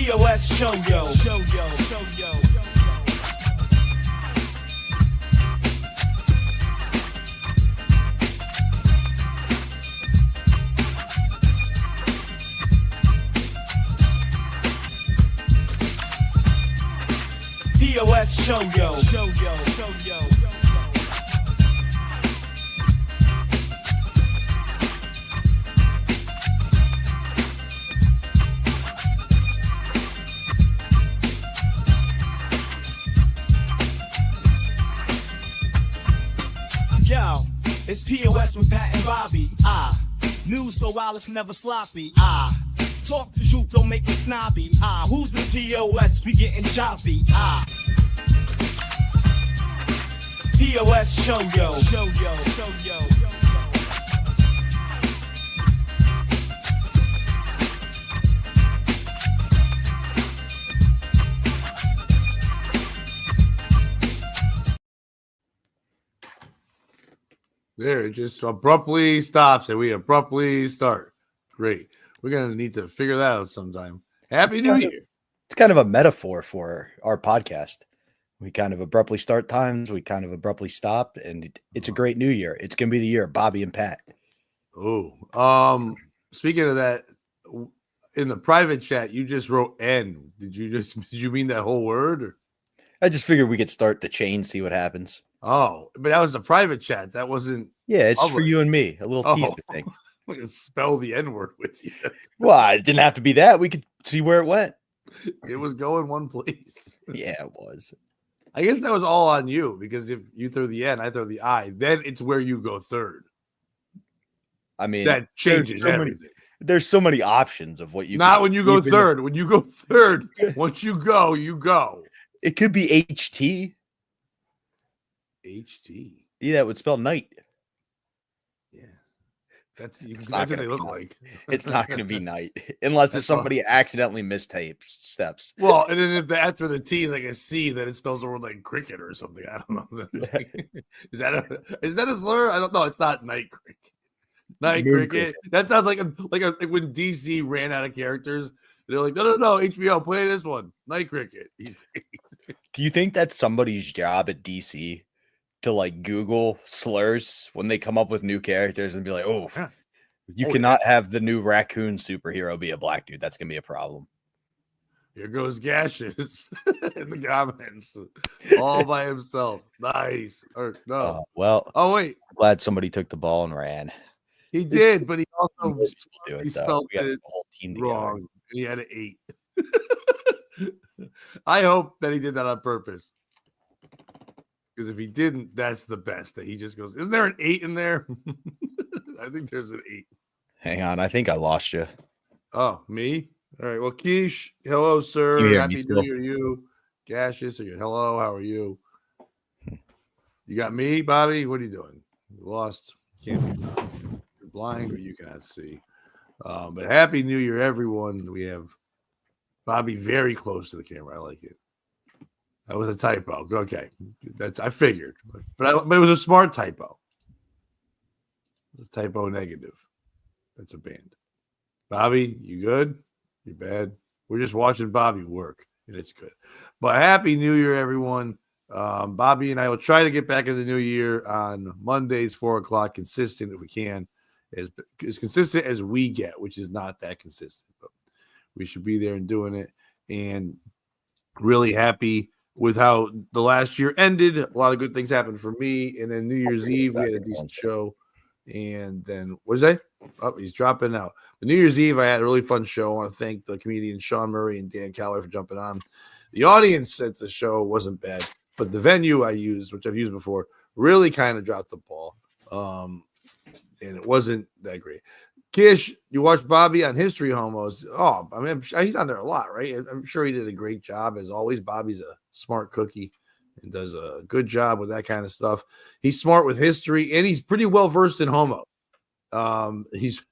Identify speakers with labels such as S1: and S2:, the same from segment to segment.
S1: POS show yo. POS show yo. Yo, it's POS with Pat and Bobby. News so wild it's never sloppy. Talk the truth, don't make it snobby. Who's with POS? We getting choppy. POS show yo.
S2: There, it just abruptly stops and we abruptly start. Great. We're going to need to figure that out sometime. Happy New Year.
S3: It's kind of a metaphor for our podcast. We kind of abruptly start times. We kind of abruptly stop. And it's a great new year. It's going to be the year of Bobby and Pat.
S2: Oh, speaking of that, in the private chat, you just wrote N. Did you mean that whole word? Or?
S3: I just figured we could start the chain, see what happens.
S2: Oh, but that was the private chat. That wasn't.
S3: Yeah, it's
S2: public.
S3: for you and me. A little teaser thing.
S2: I can spell the N word with you.
S3: Well, it didn't have to be that. We could see where it went.
S2: It was going one place.
S3: Yeah, it was.
S2: I guess that was all on you because if you throw the N, I throw the I, then it's where you go third.
S3: I mean,
S2: that changes everything.
S3: There's so many options of what you.
S2: Not when you go third. When you go third, once you go, you go.
S3: It could be HT.
S2: HT.
S3: Yeah, that would spell night.
S2: Yeah. That's what they look like.
S3: It's not going to be night unless if somebody accidentally mistypes steps.
S2: Well, and then if after the T is like a C, then it spells the word like cricket or something. I don't know. Is that a slur? I don't know. It's not night cricket. Night cricket. That sounds like when DC ran out of characters. They're like, no, HBO, play this one. Night cricket.
S3: Do you think that's somebody's job at DC? To like Google slurs when they come up with new characters and be like, you cannot have the new raccoon superhero be a black dude. That's going to be a problem.
S2: Here goes Gaseous in the comments all by himself. Nice. Or no.
S3: Oh,
S2: wait.
S3: I'm glad somebody took the ball and ran.
S2: He did, but he also
S3: he
S2: spelled it wrong. He had an 8. I hope that he did that on purpose. Because if he didn't, that's the best. That he just goes, isn't there an 8 in there? I think there's an 8.
S3: Hang on. I think I lost you.
S2: Oh, me? All right. Well, Keish, hello, sir. Happy New Year to you. Gaseous, hello. How are you? You got me, Bobby? What are you doing? You lost. Can't be. You're blind or you cannot see. But Happy New Year, everyone. We have Bobby very close to the camera. I like it. That was a typo. Okay, I figured, but it was a smart typo. It was typo negative. That's a band. Bobby, you good? You bad? We're just watching Bobby work, and it's good. But Happy New Year, everyone. Bobby and I will try to get back in the new year on Mondays, 4:00, consistent if we can, as consistent as we get, which is not that consistent, but we should be there and doing it. And really happy with how the last year ended. A lot of good things happened for me. And then New Year's Eve, we had a decent show. And then, what is that? Oh, he's dropping out. But New Year's Eve, I had a really fun show. I want to thank the comedians Sean Murray and Dan Calloway for jumping on. The audience at the show wasn't bad, but the venue I used, which I've used before, really kind of dropped the ball. And it wasn't that great. Kish, you watched Bobby on History Homos. Oh, I mean, he's on there a lot, right? I'm sure he did a great job. As always, Bobby's a smart cookie and does a good job with that kind of stuff. He's smart with history, and he's pretty well versed in homo. He's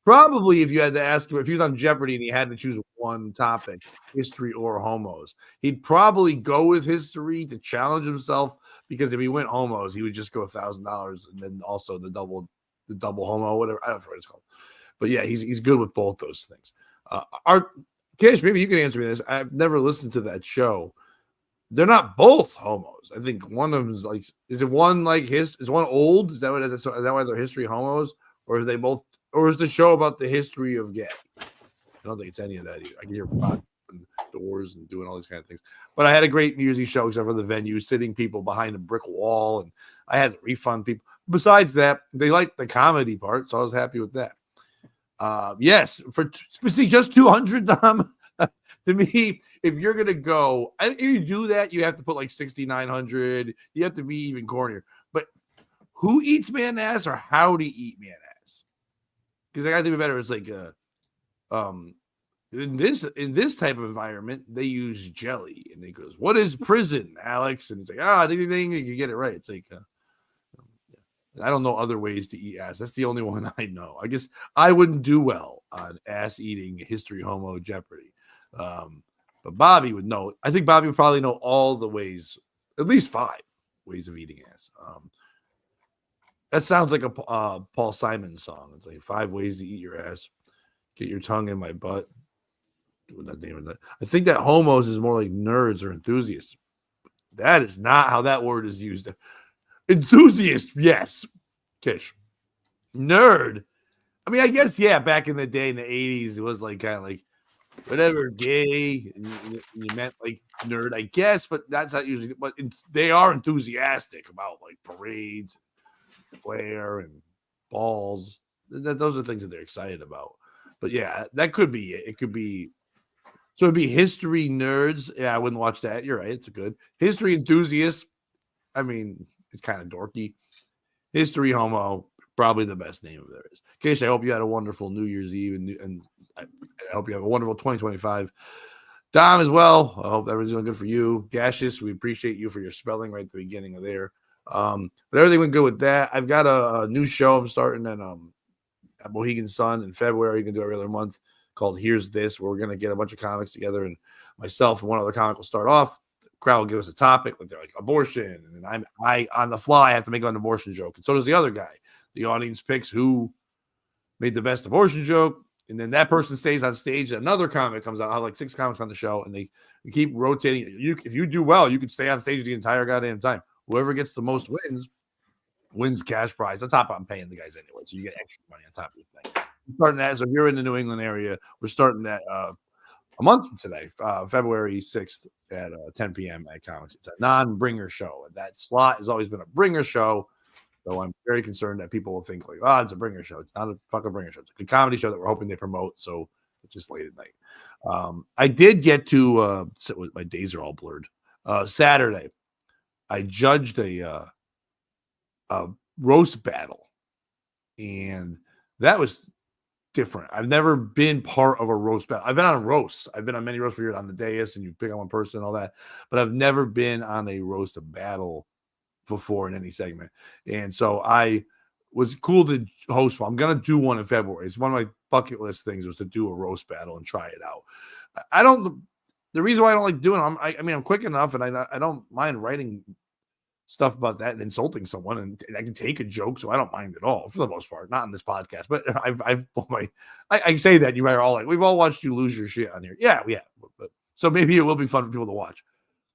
S2: probably, if you had to ask him, if he was on Jeopardy and he had to choose one topic, history or homos, he'd probably go with history to challenge himself, because if he went homos, he would just go $1,000 and then also the double homo, whatever. I don't know what it's called. But yeah, he's good with both those things. Kish, maybe you can answer me this. I've never listened to that show. They're not both homos. I think one of them is like, is it one like is one old? Is that what it is? Is that why they're history homos? Or are they both, or is the show about the history of gay? I don't think it's any of that either. I can hear doors and doing all these kind of things. But I had a great New Year's Eve show except for the venue, sitting people behind a brick wall, and I had to refund people. Besides that, they liked the comedy part, so I was happy with that. Yes, see, just 200, Dom. To me, if you're gonna go, if you do that, you have to put like 6,900. You have to be even cornier. But who eats man ass, or how to eat man ass? Because I gotta think better. It's like in this type of environment, they use jelly, and they goes, "What is prison, Alex?" And it's like, ding, you get it right. It's like I don't know other ways to eat ass. That's the only one I know. I guess I wouldn't do well on ass eating history homo Jeopardy. But Bobby would know. I think Bobby would probably know all the ways, at least 5 ways of eating ass. That sounds like a Paul Simon song. It's like 5 ways to eat your ass. Get your tongue in my butt. What that name of that? I think that homos is more like nerds or enthusiasts. That is not how that word is used. Enthusiast, yes. Kish. Nerd. I mean, I guess, yeah, back in the day in the 80s, it was like kind of like whatever, gay, and you meant like nerd, I guess, but that's not usually, but they are enthusiastic about like parades, flair, and balls. Those are things that they're excited about. But yeah, that could be it. It could be, so it'd be history nerds. Yeah, I wouldn't watch that. You're right. It's a good history enthusiasts. I mean, it's kind of dorky. History homo, probably the best name of there is. Kish, I hope you had a wonderful New Year's Eve, and I hope you have a wonderful 2025. Dom as well. I hope everything's going good for you. Gaseous, we appreciate you for your spelling right at the beginning of there. But everything went good with that. I've got a new show I'm starting at Mohegan Sun in February. You can do every other month, called Here's This, where we're going to get a bunch of comics together, and myself and one other comic will start off. The crowd will give us a topic, like they're like abortion, and then I on the fly have to make an abortion joke, and so does the other guy. The audience picks who made the best abortion joke, and then that person stays on stage. Another comic comes out. I have like 6 comics on the show, and they keep rotating. If you do well, you can stay on stage the entire goddamn time. Whoever gets the most wins cash prize. On top, I'm paying the guys anyway, so you get extra money on top of your thing. We're starting that. So if you're in the New England area, we're starting that a month from today, February 6th at 10 p.m. at Comics. It's a non-bringer show. That slot has always been a bringer show. So I'm very concerned that people will think like, it's a bringer show. It's not a fucking bringer show. It's a good comedy show that we're hoping they promote. So it's just late at night. I did get to my days are all blurred. Saturday, I judged a roast battle, and that was different. I've never been part of a roast battle. I've been on roasts. I've been on many roasts where you're on the dais and you pick on one person and all that, but I've never been on a roast battle before in any segment. And so I was cool to host one. I'm going to do one in February. It's one of my bucket list things was to do a roast battle and try it out. The reason why I don't like doing them, I mean, I'm quick enough, and I don't mind writing stuff about that and insulting someone, and I can take a joke, so I don't mind at all for the most part. Not in this podcast, but I say that you are all like, we've all watched you lose your shit on here. Yeah, but so maybe it will be fun for people to watch.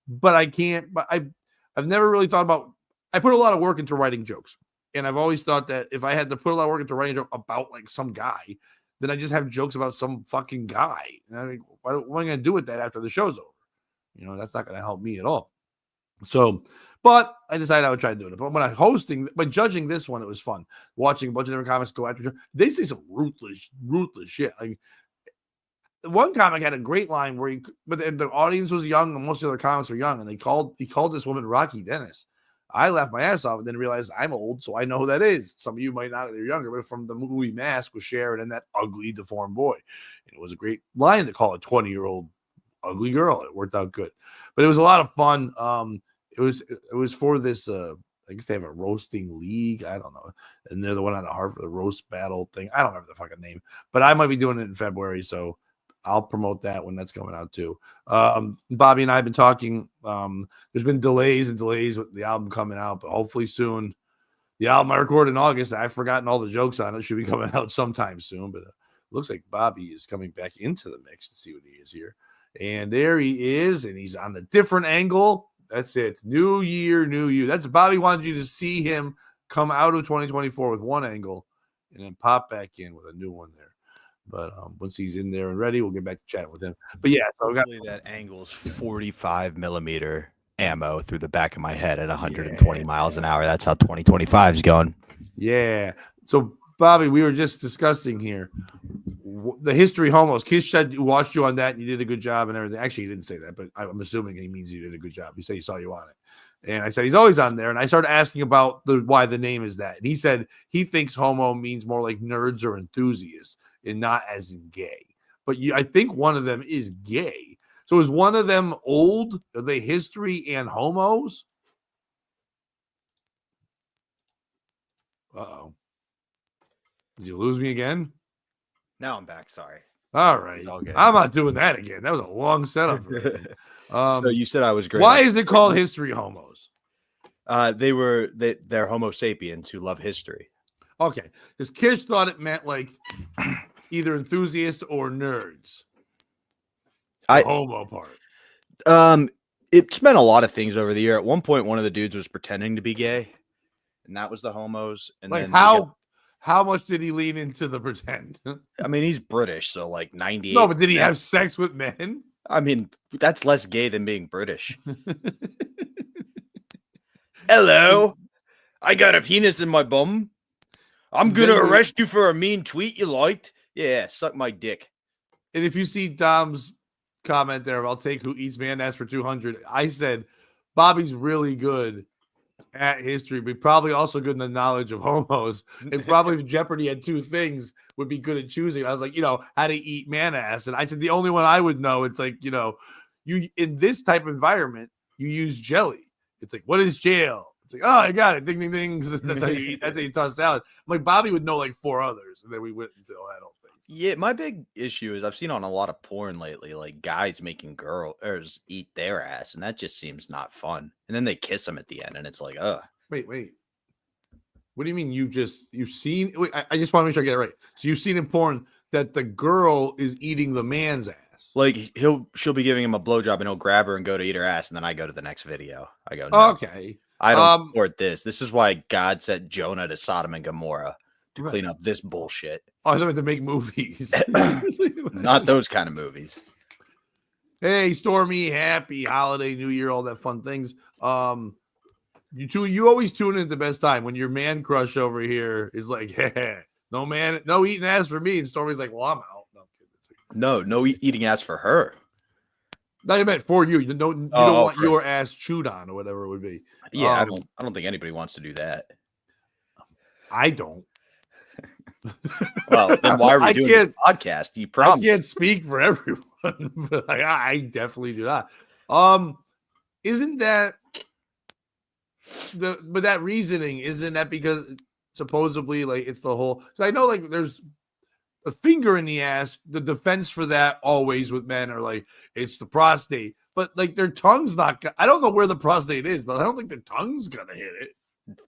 S2: But I can't. But I've never really thought about. I put a lot of work into writing jokes, and I've always thought that if I had to put a lot of work into writing a joke about like some guy, then I just have jokes about some fucking guy. And I mean, what am I going to do with that after the show's over? That's not going to help me at all. So, but I decided I would try to do it. But by judging this one, it was fun watching a bunch of different comics go after each other. They say some ruthless shit. Like one comic had a great line where but the audience was young and most of the other comics were young, and he called this woman Rocky Dennis. I laughed my ass off and then realized I'm old, so I know who that is. Some of you might not, they're younger, but from the movie Mask with Sharon and that ugly, deformed boy. And it was a great line to call a 20-year-old ugly girl. It worked out good. But it was a lot of fun. It was for this, I guess they have a roasting league. I don't know. And they're the one out of Harvard, the roast battle thing. I don't remember the fucking name. But I might be doing it in February, so I'll promote that when that's coming out too. Bobby and I have been talking. There's been delays with the album coming out, but hopefully soon. The album I recorded in August, I've forgotten all the jokes on it. Should be coming out sometime soon, but Looks like Bobby is coming back into the mix to see what he is here. And there he is, and he's on a different angle. That's it. New year, new you. That's Bobby wanted you to see him come out of 2024 with one angle and then pop back in with a new one there. But once he's in there and ready, we'll get back to chatting with him. But yeah, so
S3: that angle's 45 millimeter ammo through the back of my head at 120 miles an hour. That's how 2025 is going.
S2: Yeah. So Bobby, we were just discussing here the history homos. Kish said you watched you on that and you did a good job and everything. Actually, he didn't say that, but I'm assuming he means you did a good job. He said he saw you on it. And I said he's always on there. And I started asking about why the name is that. And he said he thinks homo means more like nerds or enthusiasts and not as in gay. But I think one of them is gay. So is one of them old? Are they history and homos? Uh-oh. Did you lose me again?
S3: Now I'm back. Sorry.
S2: All right. I'm not doing that again. That was a long setup for me.
S3: So you said I was great.
S2: Why is it called history homos?
S3: They're Homo sapiens who love history.
S2: Okay. Because Kish thought it meant like either enthusiasts or nerds. The homo part.
S3: It's been a lot of things over the year. At one point, one of the dudes was pretending to be gay, and that was the homos. And
S2: like
S3: then
S2: how much did he lean into the pretend?
S3: I mean, he's British, so like 98.
S2: No, but did he have sex with men?
S3: I mean, that's less gay than being British. Hello, I got a penis in my bum. I'm gonna arrest you for a mean tweet you liked. Yeah, suck my dick.
S2: And if you see Dom's comment there, I'll take who eats man ass for 200. I said Bobby's really good at history, but probably also good in the knowledge of homos. And probably if Jeopardy had two things, would be good at choosing. I was like, how to eat man ass. And I said the only one I would know, it's like, you in this type of environment, you use jelly. It's like, what is jail? It's like, oh, I got it. Ding, ding, ding. That's how you eat. That's how you toss salad. I'm like, Bobby would know like 4 others. And then we went into all that whole thing.
S3: Yeah, my big issue is I've seen on a lot of porn lately, like guys making girls eat their ass, and that just seems not fun. And then they kiss them at the end, and it's like, ugh.
S2: Wait. What do you mean you've seen? Wait, I just want to make sure I get it right. So you've seen in porn that the girl is eating the man's ass.
S3: Like she'll be giving him a blowjob, and he'll grab her and go to eat her ass, and then I go to the next video. I go, no,
S2: okay.
S3: I don't support this. This is why God sent Jonah to Sodom and Gomorrah to clean up this bullshit.
S2: Oh, I thought to make movies.
S3: Not those kind of movies.
S2: Hey, Stormy, happy holiday, New Year, all that fun things. You always tune in at the best time when your man crush over here is like, hey, no eating ass for me. And Stormy's like, well, I'm out.
S3: No eating ass for her.
S2: No, I meant for you. You don't want your ass chewed on or whatever it would be.
S3: Yeah, I don't think anybody wants to do that.
S2: I don't.
S3: Well, then why are we doing this podcast? You promise.
S2: I can't speak for everyone, but I definitely do not. Isn't that but that reasoning, isn't that because supposedly like it's the whole, I know like there's a finger in the ass, the defense for that always with men are like it's the prostate, but like their tongue's not, I don't know where the prostate is, but I don't think their tongue's gonna hit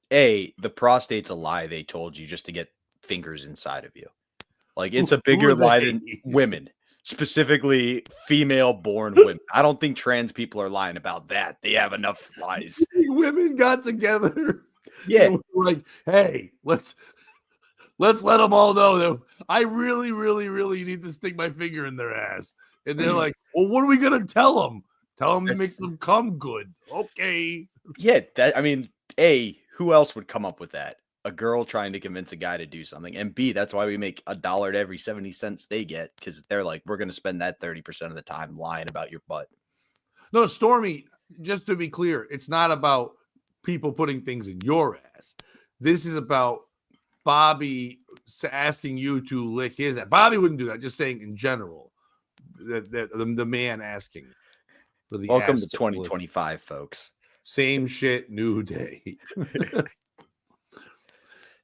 S2: it.
S3: The prostate's a lie they told you just to get fingers inside of you. Like it's a bigger lie than women, specifically female born women. I don't think trans people are lying about that. They have enough lies.
S2: Women got together.
S3: Yeah.
S2: Like, hey, let's let them all know that I really, really, really need to stick my finger in their ass. And they're like, well, what are we going to tell them? Tell them to make them come good. Okay.
S3: Yeah. Who else would come up with that? A girl trying to convince a guy to do something. And B, that's why we make $1 to every 70 cents they get. Because they're like, we're going to spend that 30% of the time lying about your butt.
S2: No, Stormy, just to be clear, it's not about people putting things in your ass. This is about Bobby asking you to lick his ass. Bobby wouldn't do that. Just saying in general, the man asking for the
S3: welcome to 2025, folks.
S2: Same shit, new day.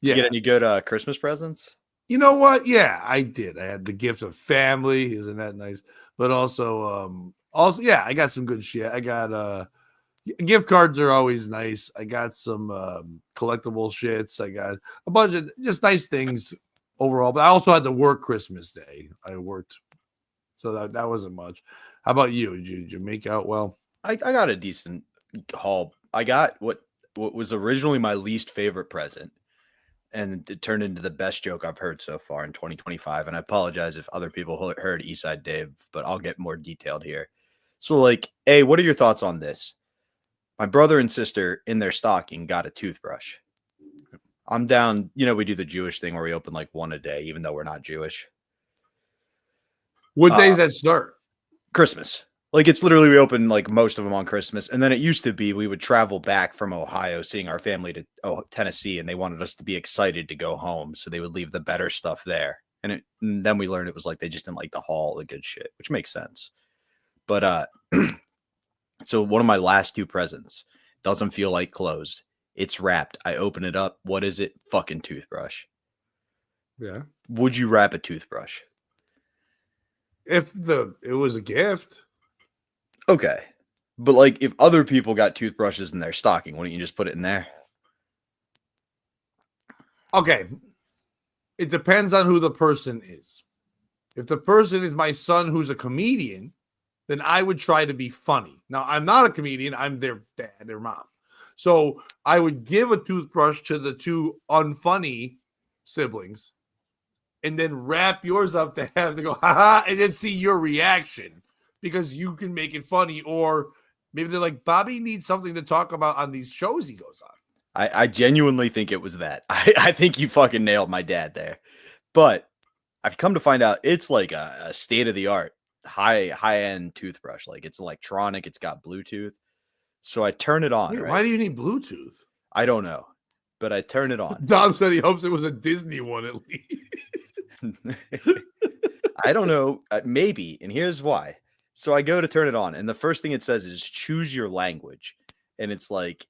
S3: Did you get any good Christmas presents?
S2: You know what? Yeah, I did. I had the gift of family. Isn't that nice? But also, yeah, I got some good shit. I got gift cards are always nice. I got some collectible shits. I got a bunch of just nice things overall. But I also had to work Christmas Day. I worked, so that wasn't much. How about you? Did you make out well?
S3: I got a decent haul. I got what was originally my least favorite present, and it turned into the best joke I've heard so far in 2025. And I apologize if other people heard Eastside Dave, but I'll get more detailed here. So, like, hey, what are your thoughts on this? My brother and sister in their stocking got a toothbrush. I'm down. We do the Jewish thing where we open like one a day, even though we're not Jewish.
S2: What days that start?
S3: Christmas. Like, it's literally, we open like most of them on Christmas. And then it used to be we would travel back from Ohio, seeing our family to Tennessee, and they wanted us to be excited to go home. So they would leave the better stuff there. And then we learned it was like they just didn't like to haul the good shit, which makes sense. But so one of my last two presents doesn't feel like clothes. It's wrapped. I open it up. What is it? Fucking toothbrush.
S2: Yeah.
S3: Would you wrap a toothbrush?
S2: If it was a gift.
S3: Okay. But like, if other people got toothbrushes in their stocking, wouldn't you just put it in there?
S2: Okay. It depends on who the person is. If the person is my son who's a comedian, then I would try to be funny. Now, I'm not a comedian. I'm their dad, their mom. So I would give a toothbrush to the two unfunny siblings and then wrap yours up to have to go, haha, and then see your reaction because you can make it funny. Or maybe they're like, Bobby needs something to talk about on these shows he goes on.
S3: I genuinely think it was that. I think you fucking nailed my dad there. But I've come to find out it's like a state-of-the-art, high-end toothbrush. Like, it's electronic. It's got Bluetooth. So I turn it on.
S2: Wait,
S3: right?
S2: Why do you need Bluetooth?
S3: I don't know, but I turn it on.
S2: Dom said he hopes it was a Disney one at least.
S3: I don't know. Maybe. And here's why. So I go to turn it on, and the first thing it says is choose your language. And it's like,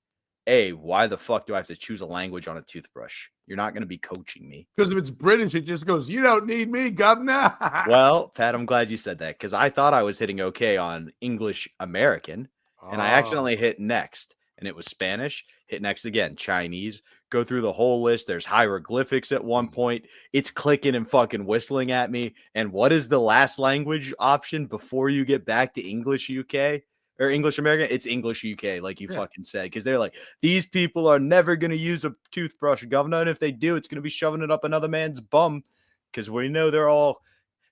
S3: hey, why the fuck do I have to choose a language on a toothbrush? You're not going to be coaching me.
S2: Because if it's British, it just goes, you don't need me, governor.
S3: Well, Pat, I'm glad you said that because I thought I was hitting okay on English American. And I accidentally hit next, and it was Spanish. Hit next again, Chinese. Go through the whole list. There's hieroglyphics at one point. It's clicking and fucking whistling at me. And what is the last language option before you get back to English UK or English American? It's English UK, like you fucking said. Because they're like, these people are never going to use a toothbrush, governor. And if they do, it's going to be shoving it up another man's bum. Because we know they're all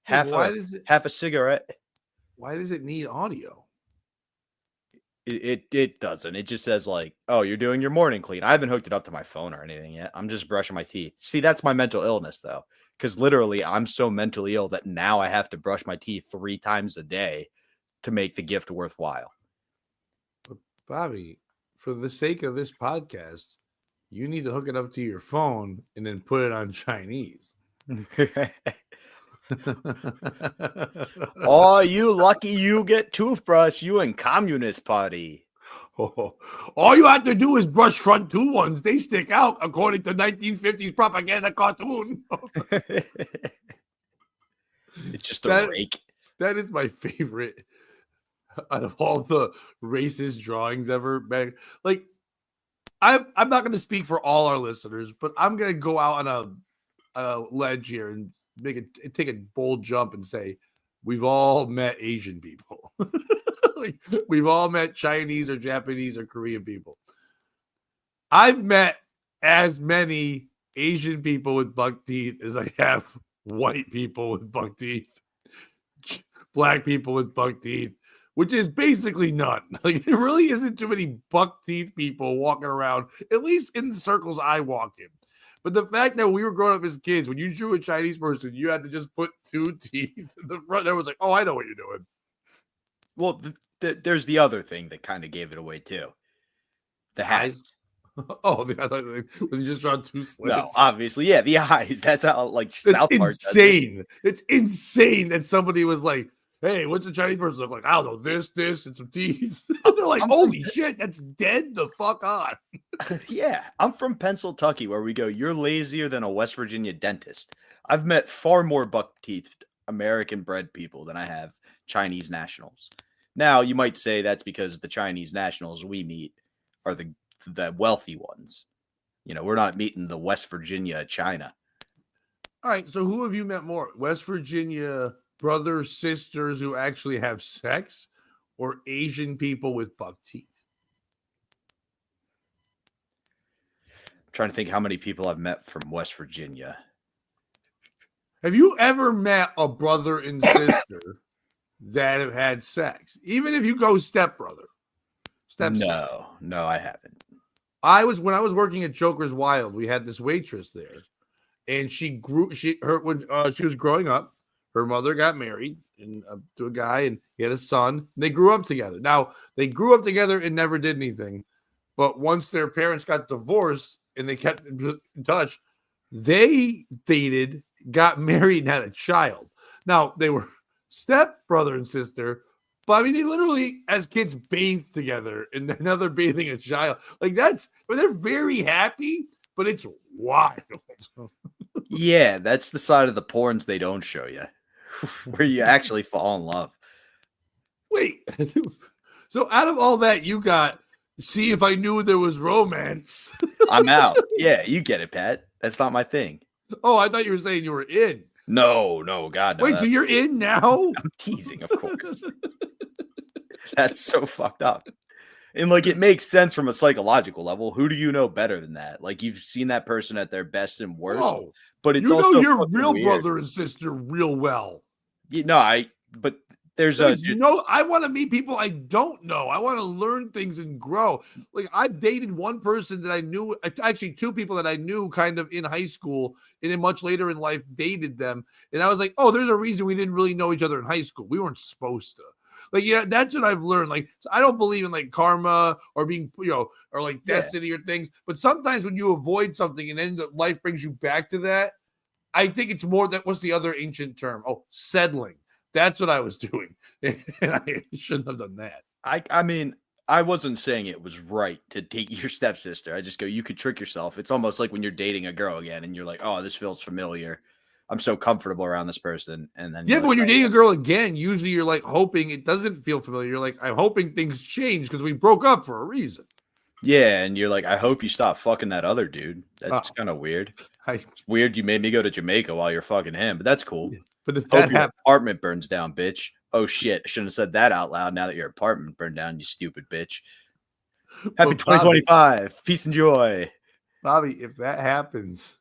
S3: half a cigarette.
S2: Why does it need audio?
S3: It doesn't. It just says like, oh, you're doing your morning clean. I haven't hooked it up to my phone or anything yet. I'm just brushing my teeth. See, that's my mental illness though. Because literally I'm so mentally ill that now I have to brush my teeth 3 times a day to make the gift worthwhile.
S2: But Bobby, for the sake of this podcast, you need to hook it up to your phone and then put it on Chinese.
S3: Oh, you lucky you get toothbrush, you in Communist Party.
S2: All you have to do is brush front 2 ones. They stick out according to 1950s propaganda cartoon.
S3: It's just a rake.
S2: That is my favorite out of all the racist drawings ever. Like, I'm not going to speak for all our listeners, but I'm going to go out on a ledge here and take a bold jump and say we've all met Asian people. Like, we've all met Chinese or Japanese or Korean people. I've met as many Asian people with buck teeth as I have white people with buck teeth, black people with buck teeth, which is basically none. Like, there really isn't too many buck teeth people walking around, at least in the circles I walk in. But the fact that we were growing up as kids, when you drew a Chinese person, you had to just put 2 teeth in the front. Everyone's like, oh, I know what you're doing.
S3: Well, there's the other thing that kind of gave it away, too. The eyes.
S2: Oh, when you just draw 2 slits.
S3: No, obviously. Yeah, the eyes. That's how, like, South Park does it.
S2: Insane. It's insane that somebody was like, hey, what's a Chinese person look like? I don't know, this, and some teeth. And they're like, holy shit, that's dead the fuck on.
S3: Yeah, I'm from Pennsylvania, where we go, you're lazier than a West Virginia dentist. I've met far more buck-teethed American-bred people than I have Chinese nationals. Now, you might say that's because the Chinese nationals we meet are the wealthy ones. You know, we're not meeting the West Virginia China.
S2: All right. So who have you met more? West Virginia brothers, sisters who actually have sex, or Asian people with buck teeth?
S3: I'm trying to think how many people I've met from West Virginia.
S2: Have you ever met a brother and sister that have had sex? Even if you go stepbrother, stepsister.
S3: No, I haven't.
S2: When I was working at Joker's Wild, we had this waitress there, and when she was growing up, her mother got married to a guy, and he had a son. And they grew up together. Now they grew up together and never did anything, but once their parents got divorced and they kept in touch, they dated, got married, and had a child. Now they were step brother and sister. But I mean, they literally, as kids, bathe together, and now they're bathing a child. Like they're very happy, but it's wild.
S3: Yeah, that's the side of the porns they don't show you, where you actually fall in love.
S2: Wait, so out of all that, you got see if I knew there was romance.
S3: I'm out. Yeah, you get it, Pat. That's not my thing.
S2: Oh, I thought you were saying you were in.
S3: No, God, no.
S2: Wait, so you're in now?
S3: I'm teasing, of course. That's so fucked up. And like, it makes sense from a psychological level. Who do you know better than that? Like, you've seen that person at their best and worst.
S2: Whoa.
S3: But it's
S2: you
S3: also
S2: know your real
S3: weird.
S2: brother and sister real well.
S3: But there's
S2: I want to meet people I don't know. I want to learn things and grow. Like, I've dated one person that I knew, actually two people that I knew kind of in high school, and then much later in life dated them. And I was like, oh, there's a reason we didn't really know each other in high school. We weren't supposed to. Like, yeah, that's what I've learned. Like, so I don't believe in like karma or being, or like destiny or things. But sometimes when you avoid something and then life brings you back to that, I think it's more that what's the other ancient term? Oh, settling. That's what I was doing. And I shouldn't have done that.
S3: I mean, I wasn't saying it was right to date your stepsister. I just go, you could trick yourself. It's almost like when you're dating a girl again and you're like, oh, this feels familiar. I'm so comfortable around this person. And then
S2: but when you're dating a girl again, usually you're like hoping it doesn't feel familiar. You're like, I'm hoping things change because we broke up for a reason.
S3: Yeah, and you're like, I hope you stop fucking that other dude. That's kind of weird. It's weird you made me go to Jamaica while you're fucking him, but that's cool.
S2: But if
S3: hope your apartment burns down, bitch. Oh shit, I shouldn't have said that out loud now that your apartment burned down, you stupid bitch. Happy 2025. Peace and joy.
S2: Bobby, if that happens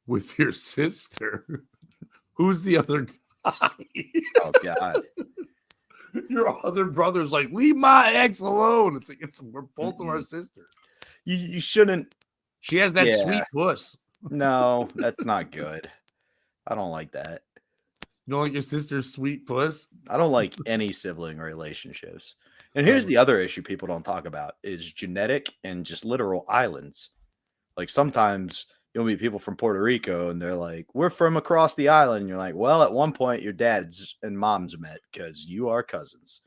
S2: with your sister, who's the other guy?
S3: Oh God.
S2: Your other brother's like, leave my ex alone. It's like we're both of our sisters.
S3: You shouldn't.
S2: She has that sweet puss.
S3: No, that's not good. I don't like that.
S2: You don't like your sister's sweet puss?
S3: I don't like any sibling relationships. And here's the other issue people don't talk about is genetic and just literal islands. Like sometimes you'll meet people from Puerto Rico and they're like, we're from across the island. And you're like, well, at one point your dad's and mom's met because you are cousins.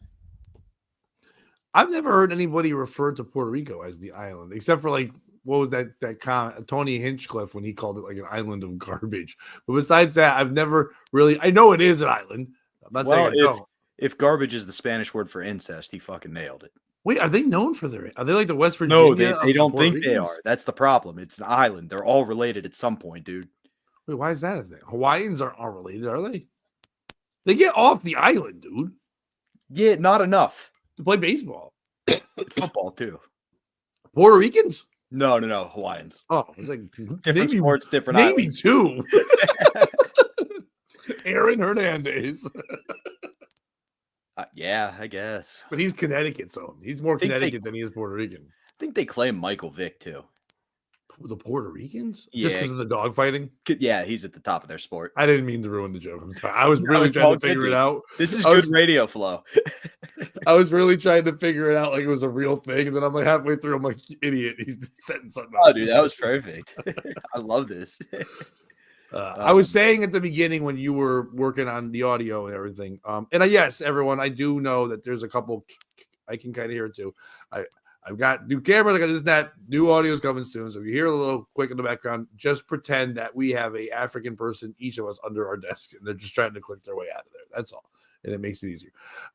S2: I've never heard anybody refer to Puerto Rico as the island, except for like, what was that Tony Hinchcliffe when he called it like an island of garbage. But besides that, I've never really, I know it is an island. I'm not saying I don't.
S3: If garbage is the Spanish word for incest, he fucking nailed it.
S2: Wait, are they known for are they like the West Virginia?
S3: No, they don't think they are. That's the problem. It's an island. They're all related at some point, dude.
S2: Wait, why is that a thing? Hawaiians aren't all related, are they? They get off the island, dude.
S3: Yeah, not enough.
S2: To play baseball.
S3: Football, too.
S2: Puerto Ricans?
S3: No, Hawaiians.
S2: Oh, it's like
S3: different sports, different
S2: maybe
S3: islands.
S2: Two. Aaron Hernandez.
S3: Yeah, I guess.
S2: But he's Connecticut, so he's more Connecticut than he is Puerto Rican.
S3: I think they claim Michael Vick, too.
S2: The Puerto Ricans?
S3: Yeah.
S2: Just because of the dog fighting?
S3: Yeah, he's at the top of their sport.
S2: I didn't mean to ruin the joke. I'm sorry. I was really trying to figure it out.
S3: This is good radio flow.
S2: I was really trying to figure it out like it was a real thing. And then I'm like halfway through, I'm like, idiot. He's setting something up.
S3: Oh, dude, that was perfect. I love this.
S2: I was saying at the beginning when you were working on the audio and everything. Yes, everyone, I do know that there's a couple I can kind of hear it too. I've got new cameras, I got this, that, new audio is coming soon. So if you hear a little quick in the background, just pretend that we have a African person, each of us under our desk, and they're just trying to click their way out of there. That's all. And it makes it easier.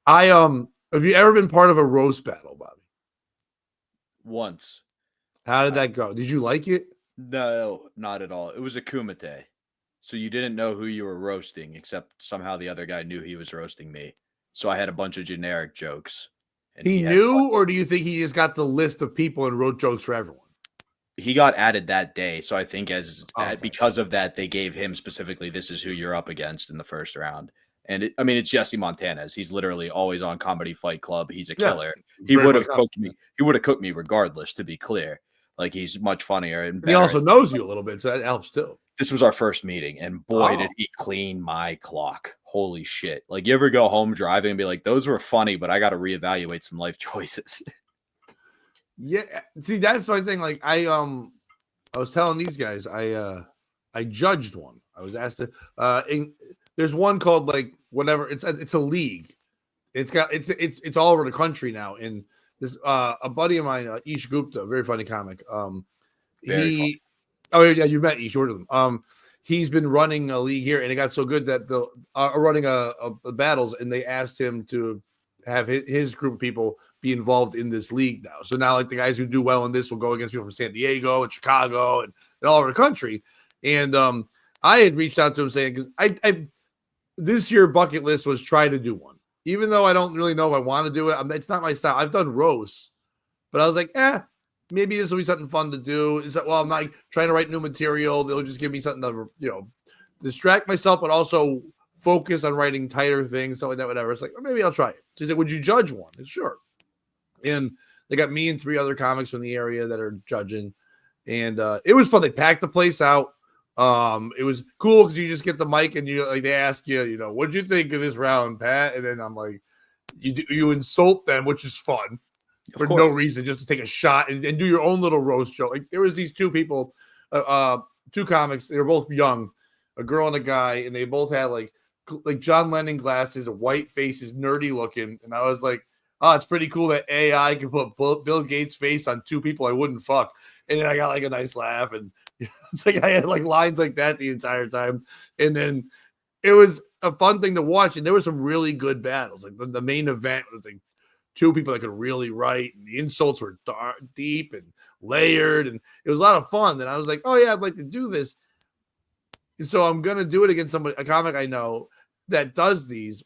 S2: Have you ever been part of a roast battle, Bobby?
S3: Once.
S2: How did that go? Did you like it?
S3: No, not at all. It was a kumite. So you didn't know who you were roasting, except somehow the other guy knew he was roasting me. So I had a bunch of generic jokes.
S2: And he knew, or do you think he just got the list of people and wrote jokes for everyone?
S3: He got added that day. So I think because of that, they gave him specifically, this is who you're up against in the first round. And it's Jesse Montanez. He's literally always on Comedy Fight Club. He's a killer. He would have cooked me. He would have cooked me regardless, to be clear. Like, he's much funnier. And
S2: he also knows you a little bit, so that helps too.
S3: This was our first meeting, and boy, did he clean my clock. Holy shit. Like, you ever go home driving and be like, those were funny, but I got to reevaluate some life choices.
S2: Yeah. See, that's my thing. Like, I was telling these guys, I judged one. I was asked to, there's one called like whatever. It's a league. It's all over the country now. And this a buddy of mine, Ish Gupta, a very funny comic. Funny. Oh yeah, you met Ish. He's been running a league here, and it got so good that the running a battles, and they asked him to have his group of people be involved in this league now. So now, like, the guys who do well in this will go against people from San Diego and Chicago and all over the country. And I had reached out to him saying, because I this year bucket list was try to do one, even though I don't really know if I want to do it. It's not my style. I've done roasts, but I was like, maybe this will be something fun to do. Is that, well, I'm not trying to write new material. They'll just give me something to, distract myself, but also focus on writing tighter things, stuff like that, whatever. It's like, well, maybe I'll try it. So he said, would you judge one? I said, sure. And they got me and 3 other comics from the area that are judging. And it was fun. They packed the place out. It was cool because you just get the mic and they ask you, what'd you think of this round, Pat? And then I'm like, you insult them, which is fun. For no reason, just to take a shot and do your own little roast show. Like, there was these 2 people, 2 comics. They were both young, a girl and a guy, and they both had like John Lennon glasses, white faces, nerdy looking. And I was like, it's pretty cool that AI can put Bill Gates' face on 2 people I wouldn't fuck. And then I got like a nice laugh, and it's like I had like lines like that the entire time. And then it was a fun thing to watch. And there were some really good battles. Like the main event was like 2 people that could really write, and the insults were deep and layered, and it was a lot of fun. And I was like, oh yeah, I'd like to do this. And so I'm gonna do it against a comic I know that does these,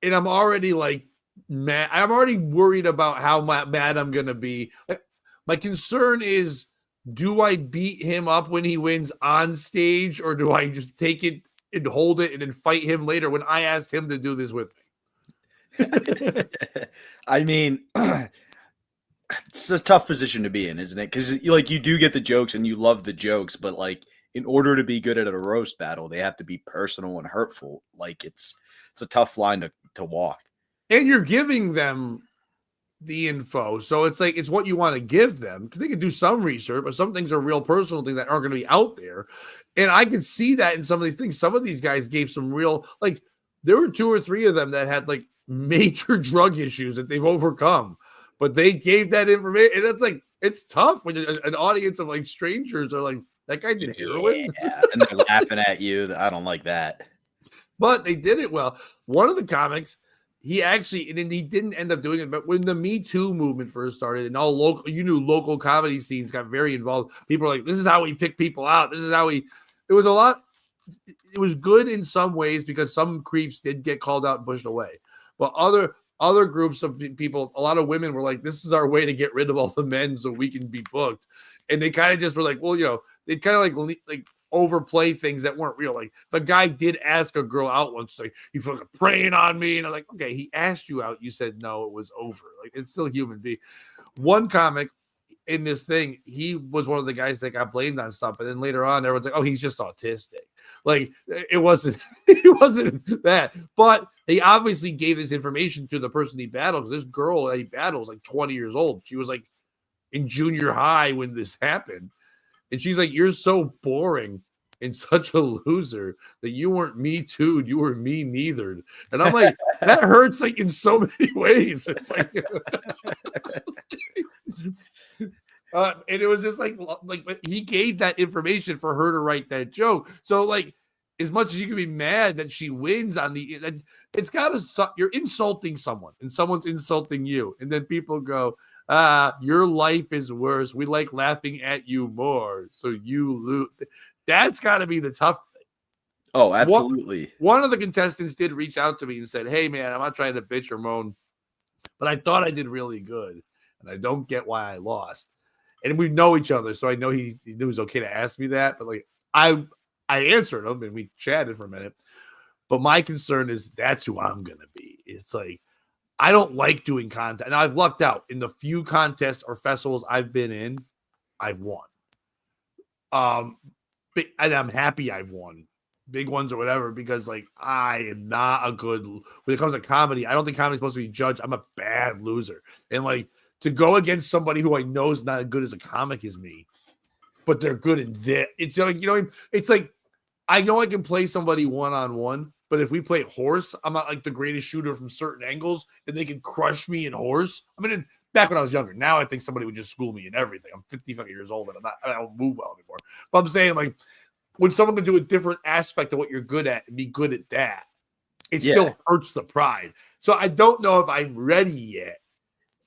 S2: and I'm already like mad. I'm already worried about how mad I'm gonna be. My concern is, do I beat him up when he wins on stage, or do I just take it and hold it and then fight him later when I asked him to do this with me?
S3: I mean, it's a tough position to be in, isn't it? Because you do get the jokes and you love the jokes, but like, in order to be good at a roast battle, they have to be personal and hurtful. Like, it's a tough line to walk.
S2: And you're giving them the info, so it's like, it's what you want to give them, because they can do some research, but some things are real personal things that aren't going to be out there. And I can see that in some of these things. Some of these guys gave some real, like, there were 2 or 3 of them that had like major drug issues that they've overcome, but they gave that information. And it's like, it's tough when an audience of like strangers are like, that guy did heroin.
S3: Yeah, and they're laughing at you. I don't like that.
S2: But they did it well. One of the comics, he didn't end up doing it, but when the Me Too movement first started and all local comedy scenes got very involved, people are like, this is how we pick people out. This is how it was a lot. It was good in some ways because some creeps did get called out and pushed away. But other groups of people, a lot of women were like, this is our way to get rid of all the men so we can be booked. And they kind of just were like, well, they kind of like overplay things that weren't real. Like, if a guy did ask a girl out once, like, he fucking preying on me, and I'm like, okay, he asked you out, you said no, it was over. Like, it's still human being. One comic in this thing, he was one of the guys that got blamed on stuff, and then later on, everyone's like, oh, he's just autistic. Like, it wasn't that, but he obviously gave this information to the person he battled, because this girl that he battled was like 20 years old. She was like in junior high when this happened. And she's like, you're so boring and such a loser that you weren't Me Too'd, you were me neithered. And I'm like, that hurts like in so many ways. It's like, and it was just like but he gave that information for her to write that joke. So like, as much as you can be mad that she wins on it's got to, you're insulting someone and someone's insulting you. And then people go, your life is worse. We like laughing at you more. So you lose. That's got to be the tough thing.
S3: Oh, absolutely.
S2: One of the contestants did reach out to me and said, "Hey, man, I'm not trying to bitch or moan, but I thought I did really good, and I don't get why I lost." And we know each other, so I know he knew it was okay to ask me that. But like, I answered him, and we chatted for a minute. But my concern is that's who I'm gonna be. It's like I don't like doing content, and I've lucked out in the few contests or festivals I've been in. I've won. And I'm happy I've won big ones or whatever, because like I am not a good when it comes to comedy. I don't think comedy's supposed to be judged. I'm a bad loser, and like to go against somebody who I know is not as good as a comic as me, but they're good in this. It's like it's like I know I can play somebody one-on-one, but if we play horse, I'm not like the greatest shooter from certain angles, and they can crush me in horse. I mean, back when I was younger, now I think somebody would just school me in everything. I'm 55 years old, and I don't move well anymore. But I'm saying, like, when someone can do a different aspect of what you're good at and be good at that, it still hurts the pride. So I don't know if I'm ready yet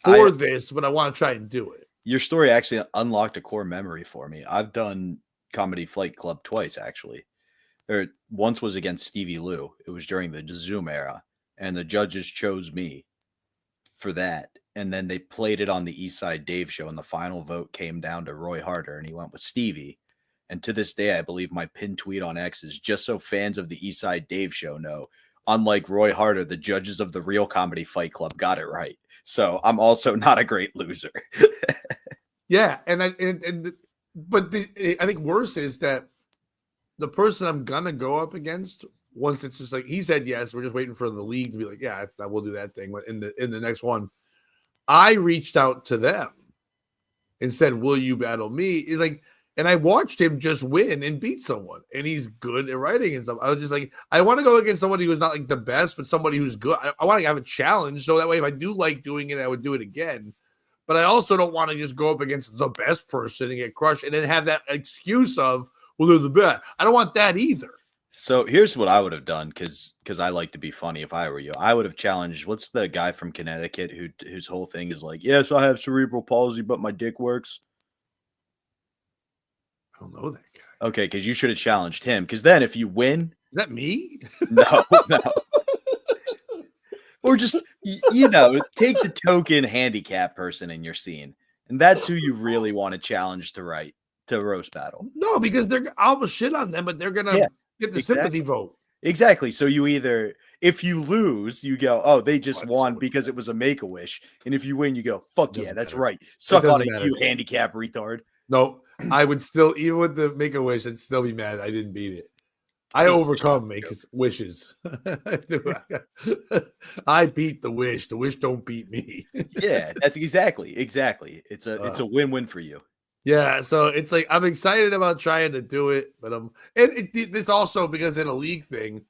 S2: for this, but I want to try and do it.
S3: Your story actually unlocked a core memory for me. I've done Comedy Flight Club twice, actually. Once was against Stevie Lou. It was during the Zoom era, and the judges chose me for that. And then they played it on the East Side Dave show, and the final vote came down to Roy Harder, and he went with Stevie. And to this day, I believe my pinned tweet on X is just so fans of the East Side Dave show know, unlike Roy Harder, the judges of the real Comedy Fight Club got it right. So I'm also not a great loser.
S2: Yeah, I think worse is that the person I'm gonna go up against, once it's just like he said yes, we're just waiting for the league to be like, yeah, I will do that thing. In the next one, I reached out to them and said, "Will you battle me?" It's like, and I watched him just win and beat someone, and he's good at writing and stuff. I was just like, I want to go against somebody who's not like the best, but somebody who's good. I want to have a challenge, so that way, if I do like doing it, I would do it again. But I also don't want to just go up against the best person and get crushed, and then have that excuse of, well, they're the best. I don't want that either.
S3: So here's what I would have done, because I like to be funny. If I were you, I would have challenged. What's the guy from Connecticut whose whole thing is like, yes, I have cerebral palsy, but my dick works.
S2: I don't know that guy.
S3: Okay, because you should have challenged him. Because then, if you win,
S2: is that me?
S3: No. Or just take the token handicap person in your scene, and that's who you really want to challenge to roast battle.
S2: No, because I'll shit on them, but they're gonna get the sympathy vote.
S3: Exactly. So you either, if you lose, you go, oh, they just won because it was a Make-A-Wish, and if you win, you go, fuck yeah, that's right. Suck on it, you handicap retard.
S2: No, I would still, even with the Make-A-Wish, I'd still be mad I didn't beat it. I overcome wishes. I beat the wish. The wish don't beat me.
S3: Yeah, that's exactly. It's a win-win for you.
S2: Yeah, so it's like I'm excited about trying to do it, but this also, because in a league thing,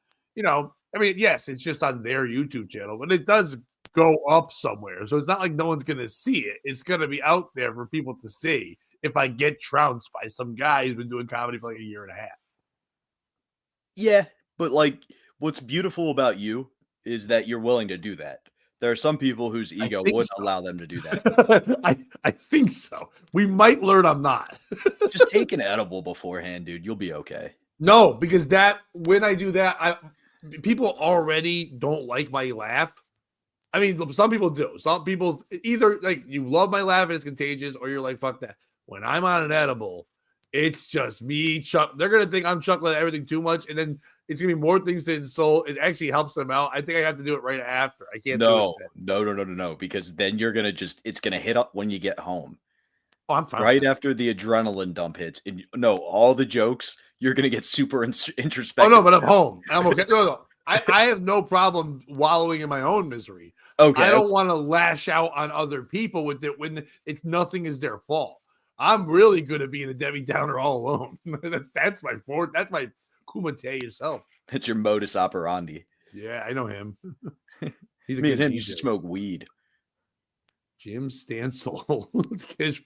S2: I mean, yes, it's just on their YouTube channel, but it does go up somewhere. So it's not like no one's gonna see it. It's gonna be out there for people to see if I get trounced by some guy who's been doing comedy for like a year and a half.
S3: Yeah, but like what's beautiful about you is that you're willing to do that. There are some people whose ego wouldn't allow them to do that.
S2: I think so. We might learn I'm not.
S3: Just take an edible beforehand, dude. You'll be okay.
S2: No, because when I do that, people already don't like my laugh. I mean, some people do. Some people either like you love my laugh and it's contagious, or you're like, fuck that. When I'm on an edible, it's just me. They're going to think I'm chuckling at everything too much. And then it's going to be more things to insult. It actually helps them out. I think I have to do it right after. I can't do it then.
S3: No. Because then you're going to it's going to hit up when you get home.
S2: Oh, I'm fine.
S3: Right after the adrenaline dump hits. And all the jokes, you're going to get super introspective. Oh,
S2: no, but I'm home. I'm okay. No. I have no problem wallowing in my own misery. Okay. I don't want to lash out on other people with it when nothing is their fault. I'm really good at being a Debbie Downer all alone. That's my fort. That's my kumite yourself.
S3: That's your modus operandi.
S2: Yeah, I know him.
S3: He's Me and him used to smoke weed.
S2: Jim Stansel.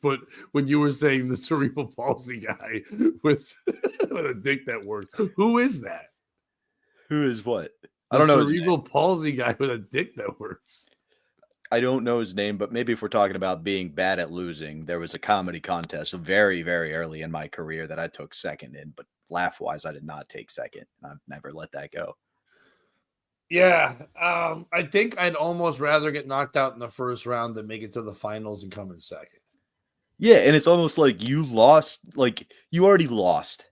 S2: But when you were saying the cerebral palsy guy with a dick that works, who is that?
S3: Who is what?
S2: I don't know. Cerebral palsy guy with a dick that works.
S3: I don't know his name, but maybe if we're talking about being bad at losing, there was a comedy contest very, very early in my career that I took second in, but laugh-wise, I did not take second. And I've never let that go.
S2: Yeah, I think I'd almost rather get knocked out in the first round than make it to the finals and come in second.
S3: Yeah, and it's almost like you lost, like you already lost.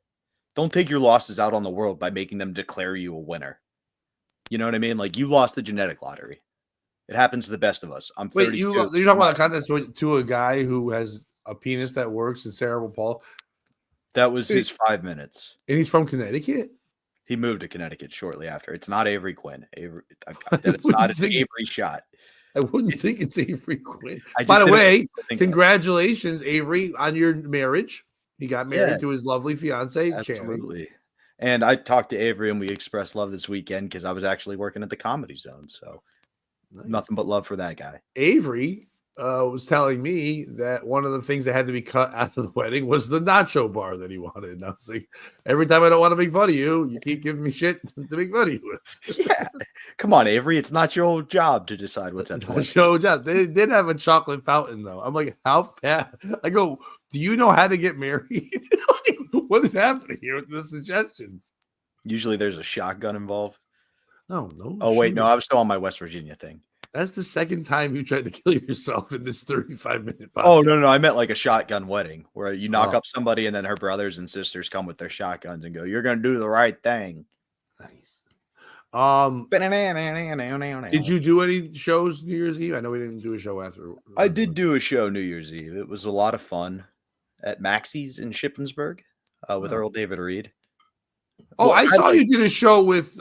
S3: Don't take your losses out on the world by making them declare you a winner. You know what I mean? Like you lost the genetic lottery. It happens to the best of us. I'm 32.
S2: Wait, you're talking about a contest to a guy who has a penis that works in cerebral palsy?
S3: That was his 5 minutes.
S2: And he's from Connecticut?
S3: He moved to Connecticut shortly after. It's not Avery Quinn. It's not an Avery shot.
S2: I wouldn't think it's Avery Quinn. By the way, congratulations, Avery, on your marriage. He got married to his lovely fiance,
S3: Absolutely. Channing. And I talked to Avery and we expressed love this weekend because I was actually working at the Comedy Zone. So nothing but love for that guy.
S2: Avery was telling me that one of the things that had to be cut out of the wedding was the nacho bar that he wanted. And I was like, every time I don't want to make fun of you, you keep giving me shit to make fun of you with.
S3: Yeah. Come on, Avery. It's not your job to decide what's at the wedding.
S2: Show job. They did have a chocolate fountain, though. I'm like, how bad? I go, do you know how to get married? What is happening here with the suggestions?
S3: Usually there's a shotgun involved.
S2: No.
S3: Oh, wait. No, I was still on my West Virginia thing.
S2: That's the second time you tried to kill yourself in this 35-minute podcast.
S3: Oh, no. I meant like a shotgun wedding where you knock up somebody and then her brothers and sisters come with their shotguns and go, you're going to do the right thing.
S2: Nice. Did you do any shows New Year's Eve? I know we didn't do a show after.
S3: I did do a show New Year's Eve. It was a lot of fun at Maxie's in Shippensburg with Earl David Reed.
S2: Oh, I saw you did a show with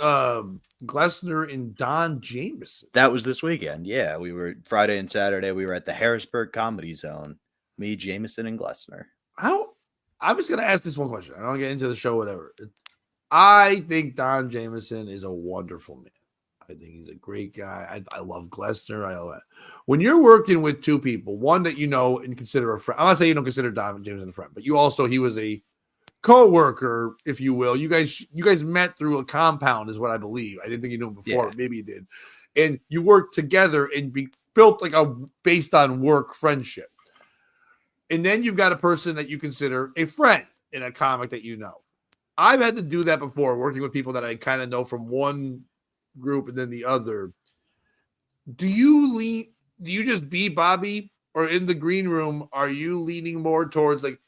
S2: Glessner and Don Jameson.
S3: That was this weekend. Yeah, we were Friday and Saturday. We were at the Harrisburg Comedy Zone. Me, Jameson, and Glessner.
S2: I was going to ask this one question. I don't get into the show, whatever. I think Don Jameson is a wonderful man. I think he's a great guy. I love Glessner. When you're working with two people, one that you know and consider a friend. I'm not saying you don't consider Don Jameson a friend, but he was a co-worker, if you will. You guys met through a compound, is what I believe. I didn't think you knew him before, but maybe you did. And you worked together and built like a based on work friendship. And then you've got a person that you consider a friend in a comic that you know. I've had to do that before, working with people that I kind of know from one group and then the other. Do you just be Bobby, or in the green room, are you leaning more towards like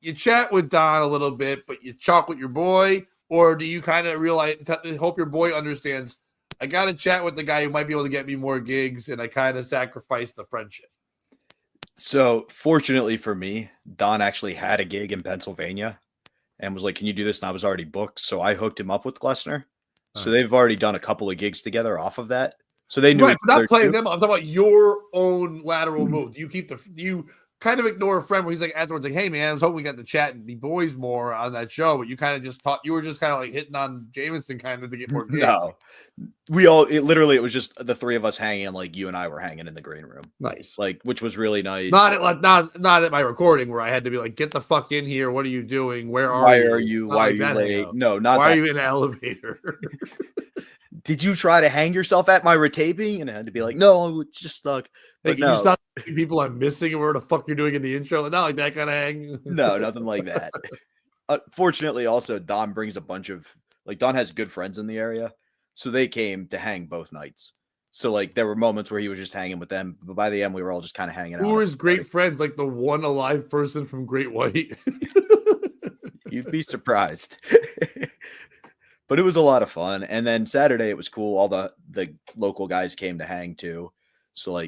S2: you chat with Don a little bit, but you chalk with your boy? Or do you kind of realize, hope your boy understands, I got to chat with the guy who might be able to get me more gigs, and I kind of sacrifice the friendship?
S3: So fortunately for me, Don actually had a gig in Pennsylvania and was like, can you do this? And I was already booked. So I hooked him up with Glessner. So they've already done a couple of gigs together off of that. So they knew.
S2: Right, but not playing them. I'm talking about your own lateral move. Do you kind of ignore a friend where he's like afterwards, like, hey man, I was hoping we got to chat and be boys more on that show, but you kind of just you were just kind of like hitting on Jameson kind of to get more gigs.
S3: No, it was just the three of us hanging, like you and I were hanging in the green room.
S2: Nice.
S3: Like, which was really nice.
S2: Not at my recording where I had to be like, get the fuck in here. What are you doing? Why are you late? No, not why are you in an elevator?
S3: Did you try to hang yourself at my retaping? And I had to be like, no, it's just stuck.
S2: Hey, can you stop people I'm missing and where the fuck you're doing in the intro? Not like that kind of hang.
S3: No, nothing like that. Fortunately, also, Don brings a bunch of, Don has good friends in the area. So they came to hang both nights. So, there were moments where he was just hanging with them. But by the end, we were all just kind of hanging out.
S2: Who were his great friends? Like the one alive person from Great White?
S3: You'd be surprised. But it was a lot of fun. And then Saturday, it was cool. All the local guys came to hang too. So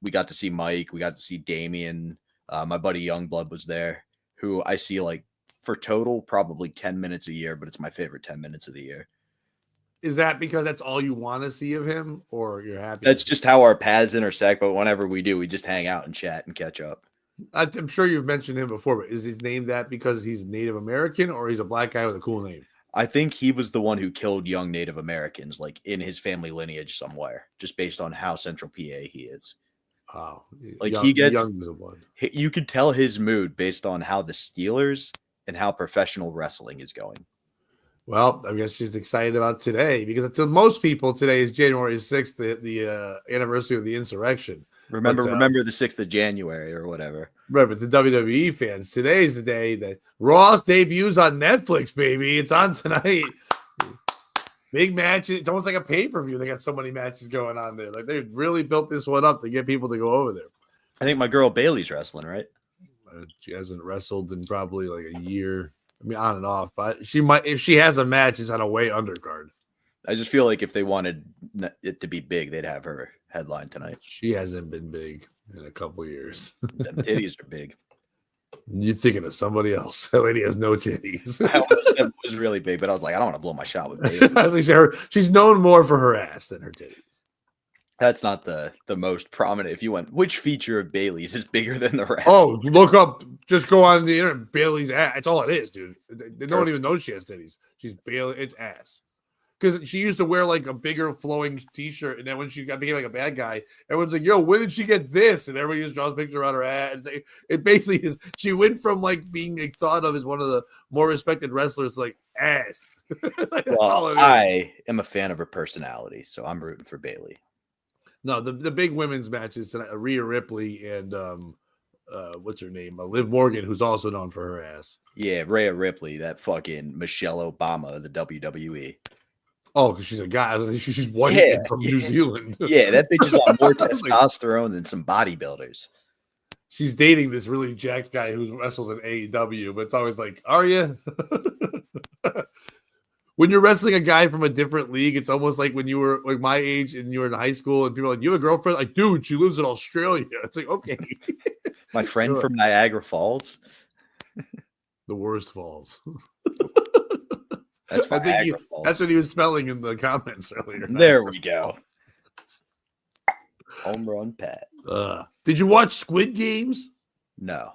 S3: we got to see Mike. We got to see Damien. My buddy Youngblood was there, who I see for total probably 10 minutes a year, but it's my favorite 10 minutes of the year.
S2: Is that because that's all you want to see of him, or you're happy?
S3: That's just how our paths intersect. But whenever we do, we just hang out and chat and catch up.
S2: I'm sure you've mentioned him before, but is his name that because he's Native American, or he's a black guy with a cool name?
S3: I think he was the one who killed young Native Americans, in his family lineage somewhere, just based on how Central PA he is.
S2: Oh,
S3: he gets you could tell his mood based on how the Steelers and how professional wrestling is going.
S2: Well, I guess she's excited about today because to most people, today is January 6th, the anniversary of the insurrection.
S3: Remember the 6th of January or whatever.
S2: Remember, the WWE fans, today's the day that Raw's debuts on Netflix, baby. It's on tonight. Big matches. It's almost like a pay-per-view. They got so many matches going on there. Like, they really built this one up to get people to go over there.
S3: I think my girl Bailey's wrestling, right?
S2: She hasn't wrestled in probably like a year. I mean, on and off, but she might, if she has a match, it's on a way undercard.
S3: I just feel like if they wanted it to be big, they'd have her headline tonight.
S2: She hasn't been big in a couple years.
S3: The titties are big.
S2: You're thinking of somebody else. That lady has no titties.
S3: I almost said it was really big, but I was like, I don't want to blow my shot with Bailey.
S2: I think she's known more for her ass than her titties.
S3: That's not the most prominent. If you went, which feature of Bailey's is bigger than the rest?
S2: Oh, look up. Just go on the internet. Bailey's ass. That's all it is, dude. They don't even know she has titties. She's Bailey. It's ass. Because she used to wear like a bigger flowing T-shirt, and then when she became like a bad guy, everyone's like, "Yo, when did she get this?" And everybody just draws a picture on her ass. It basically is. She went from like being thought of as one of the more respected wrestlers, like ass.
S3: Well, I am a fan of her personality, so I'm rooting for Bailey.
S2: No, the big women's matches tonight, Rhea Ripley and what's her name? Liv Morgan, who's also known for her ass.
S3: Yeah, Rhea Ripley, that fucking Michelle Obama of the WWE.
S2: Oh, because she's a guy. She's white and from New Zealand.
S3: Yeah, that bitch is on more testosterone than some bodybuilders.
S2: She's dating this really jacked guy who wrestles in AEW, but it's always like, are you? When you're wrestling a guy from a different league, it's almost like when you were like my age and you were in high school and people are like, you have a girlfriend? Like, dude, she lives in Australia. It's like, okay.
S3: My friend from Niagara Falls.
S2: The worst falls.
S3: That's
S2: that's what he was spelling in the comments earlier.
S3: There we go. Home run Pat.
S2: Did you watch Squid Games?
S3: No.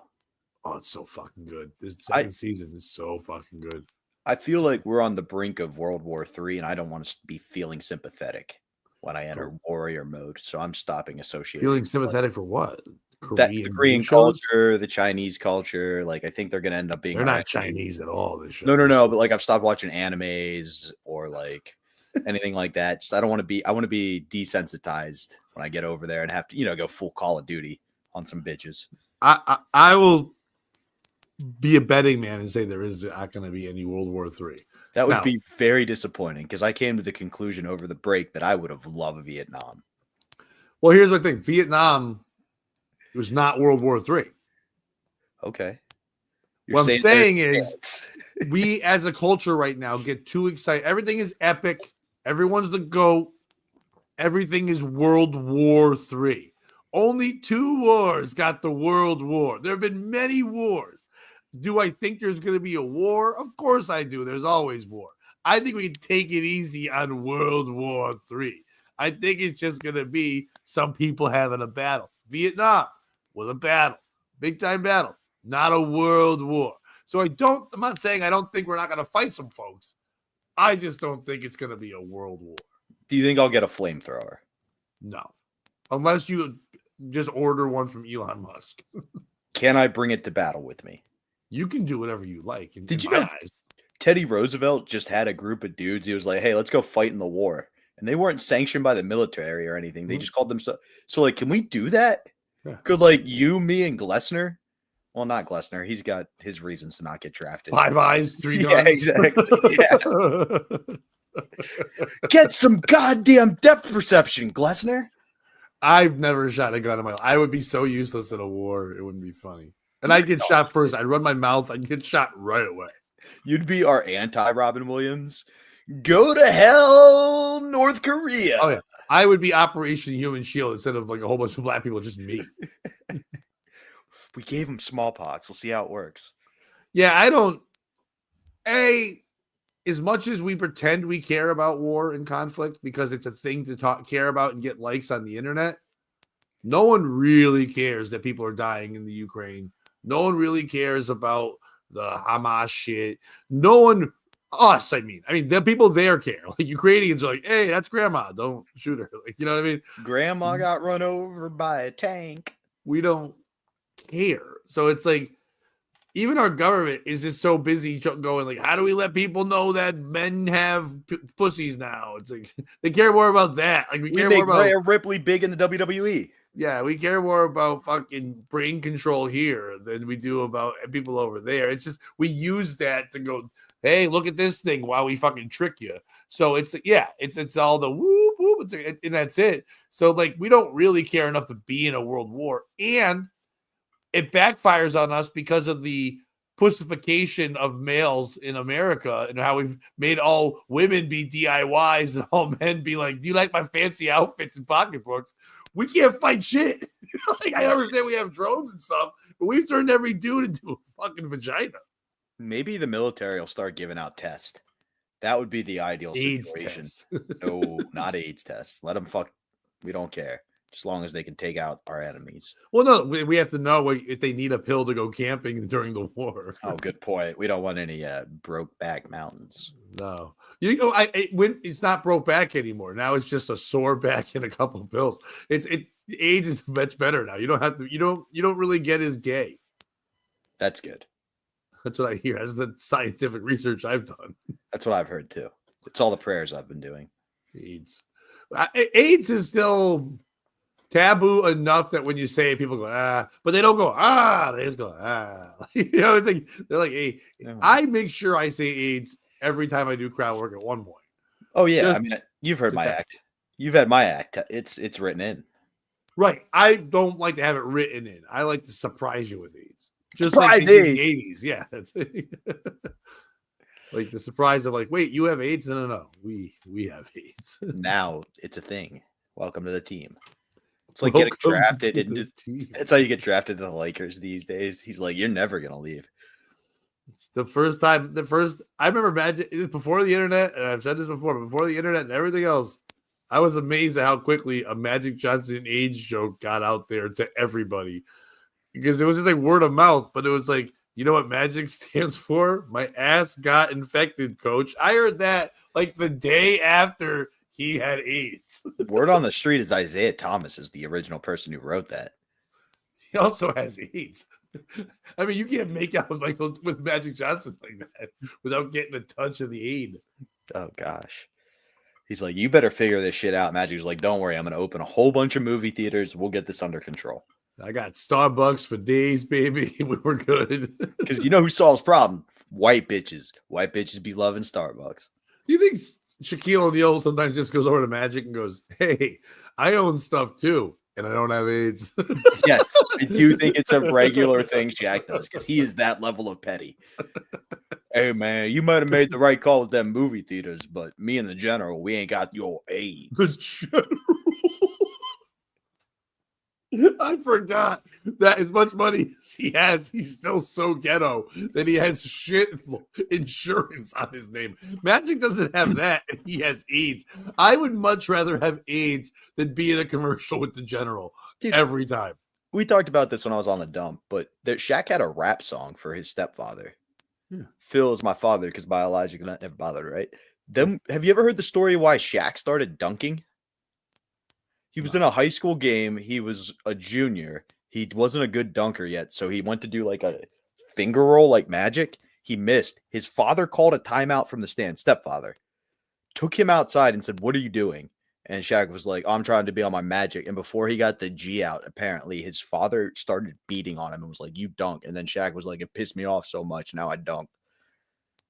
S2: Oh, it's so fucking good. This second season is so fucking good.
S3: I feel like we're on the brink of World War III, and I don't want to be feeling sympathetic when I enter warrior mode. So I'm stopping associating.
S2: Feeling sympathetic for what?
S3: The Korean culture, the Chinese culture. Like, I think they're going to end up being.
S2: They're not Chinese at all. This show.
S3: No. But like, I've stopped watching animes or like anything like that. Just I want to be desensitized when I get over there and have to, go full Call of Duty on some bitches.
S2: I will be a betting man and say there is not going to be any World War III.
S3: That would be very disappointing because I came to the conclusion over the break that I would have loved Vietnam.
S2: Well, here's the thing. Vietnam was not World War III.
S3: Okay.
S2: What I'm saying is we as a culture right now get too excited. Everything is epic. Everyone's the GOAT. Everything is World War III. Only 2 wars got the World War. There have been many wars. Do I think there's going to be a war? Of course I do. There's always war. I think we can take it easy on World War III. I think it's just going to be some people having a battle. Vietnam was a battle. Big time battle. Not a world war. So I'm not saying I don't think we're not going to fight some folks. I just don't think it's going to be a world war.
S3: Do you think I'll get a flamethrower?
S2: No. Unless you just order one from Elon Musk.
S3: Can I bring it to battle with me?
S2: You can do whatever you like.
S3: Did you know Teddy Roosevelt just had a group of dudes? He was like, hey, let's go fight in the war. And they weren't sanctioned by the military or anything. They just called themselves. So, like, can we do that? Yeah. Could, like, you, me, and Glessner? Well, not Glessner. He's got his reasons to not get drafted.
S2: 5 eyes, 3 guns.
S3: Yeah, exactly. Yeah. Get some goddamn depth perception, Glessner.
S2: I've never shot a gun in my life. I would be so useless in a war. It wouldn't be funny. And I'd get shot first. I'd run my mouth. I'd get shot right away.
S3: You'd be our anti-Robin Williams. Go to hell, North Korea.
S2: Oh, yeah. I would be Operation Human Shield instead of like a whole bunch of black people, just me.
S3: We gave him smallpox. We'll see how it works.
S2: Yeah, as much as we pretend we care about war and conflict because it's a thing to care about and get likes on the internet, no one really cares that people are dying in the Ukraine. No one really cares about the Hamas shit. No one, us, I mean, the people there care. Like Ukrainians are like, hey, that's grandma. Don't shoot her. Like, you know what I mean?
S3: Grandma got run over by a tank.
S2: We don't care. So it's like, even our government is just so busy going like, how do we let people know that men have pussies now? It's like they care more about that. Like we care more about
S3: Rhea Ripley big in the WWE.
S2: Yeah, we care more about fucking brain control here than we do about people over there. It's just we use that to go, hey, look at this thing while we fucking trick you. So it's all the whoop whoop, and that's it. So like we don't really care enough to be in a world war, and it backfires on us because of the pussification of males in America and how we've made all women be DIYs and all men be like, do you like my fancy outfits and pocketbooks? We can't fight shit. Like I understand we have drones and stuff, but we've turned every dude into a fucking vagina.
S3: Maybe the military will start giving out tests. That would be the ideal
S2: AIDS
S3: situation.
S2: tests.
S3: No, not AIDS tests. Let them fuck. We don't care. As long as they can take out our enemies.
S2: Well, no, we have to know if they need a pill to go camping during the war.
S3: Oh, good point. We don't want any broke back mountains.
S2: No, when it's not broke back anymore. Now it's just a sore back and a couple of pills. It's AIDS is much better now. You don't have to. You don't really get as gay.
S3: That's good.
S2: That's what I hear. That's the scientific research I've done.
S3: That's what I've heard too. It's all the prayers I've been doing.
S2: AIDS is still taboo enough that when you say it, people go, but they don't go, they just go, it's like, they're like, hey, I make sure I say AIDS every time I do crowd work at one point.
S3: Oh yeah. I mean, you've heard my act. You've had my act. It's written in.
S2: Right. I don't like to have it written in. I like to surprise you with AIDS. Just
S3: surprise
S2: like
S3: AIDS.
S2: The 80s. Yeah. That's like the surprise of like, wait, you have AIDS? No. We have AIDS.
S3: Now it's a thing. Welcome to the team. It's like getting drafted into. That's how you get drafted to the Lakers these days. He's like, you're never gonna leave.
S2: It's the first time. I remember Magic before the internet, and I've said this before. Before the internet and everything else, I was amazed at how quickly a Magic Johnson age joke got out there to everybody because it was just like word of mouth. But it was like, you know what Magic stands for? My ass got infected, coach. I heard that like the day after he had AIDS.
S3: Word on the street is Isaiah Thomas is the original person who wrote that.
S2: He also has AIDS. I mean, you can't make out with Magic Johnson like that without getting a touch of the aid.
S3: Oh, gosh. He's like, you better figure this shit out. Magic's like, don't worry. I'm going to open a whole bunch of movie theaters. We'll get this under control.
S2: I got Starbucks for days, baby. We were good.
S3: Because you know who solves problem? White bitches. White bitches be loving Starbucks.
S2: You think Shaquille O'Neal sometimes just goes over to Magic and goes, hey, I own stuff too, and I don't have AIDS.
S3: Yes, I do think it's a regular thing Shaq does because he is that level of petty. Hey, man, you might have made the right call with them movie theaters, but me and the general, we ain't got your AIDS.
S2: The general. I forgot that as much money as he has, he's still so ghetto that he has shit insurance on his name. Magic doesn't have that, and he has AIDS. I would much rather have AIDS than be in a commercial with the general. Dude, every time.
S3: We talked about this when I was on the dump, but Shaq had a rap song for his stepfather. Yeah. Phil is my father because biologically not never bothered, right? Then have you ever heard the story why Shaq started dunking? He was in a high school game. He was a junior. He wasn't a good dunker yet, so he went to do like a finger roll like Magic. He missed. His father called a timeout from the stand. Stepfather took him outside and said, "What are you doing?" And Shaq was like, "I'm trying to be on my Magic." And before he got the G out, apparently his father started beating on him and was like, "You dunk." And then Shaq was like, "It pissed me off so much. Now I dunk."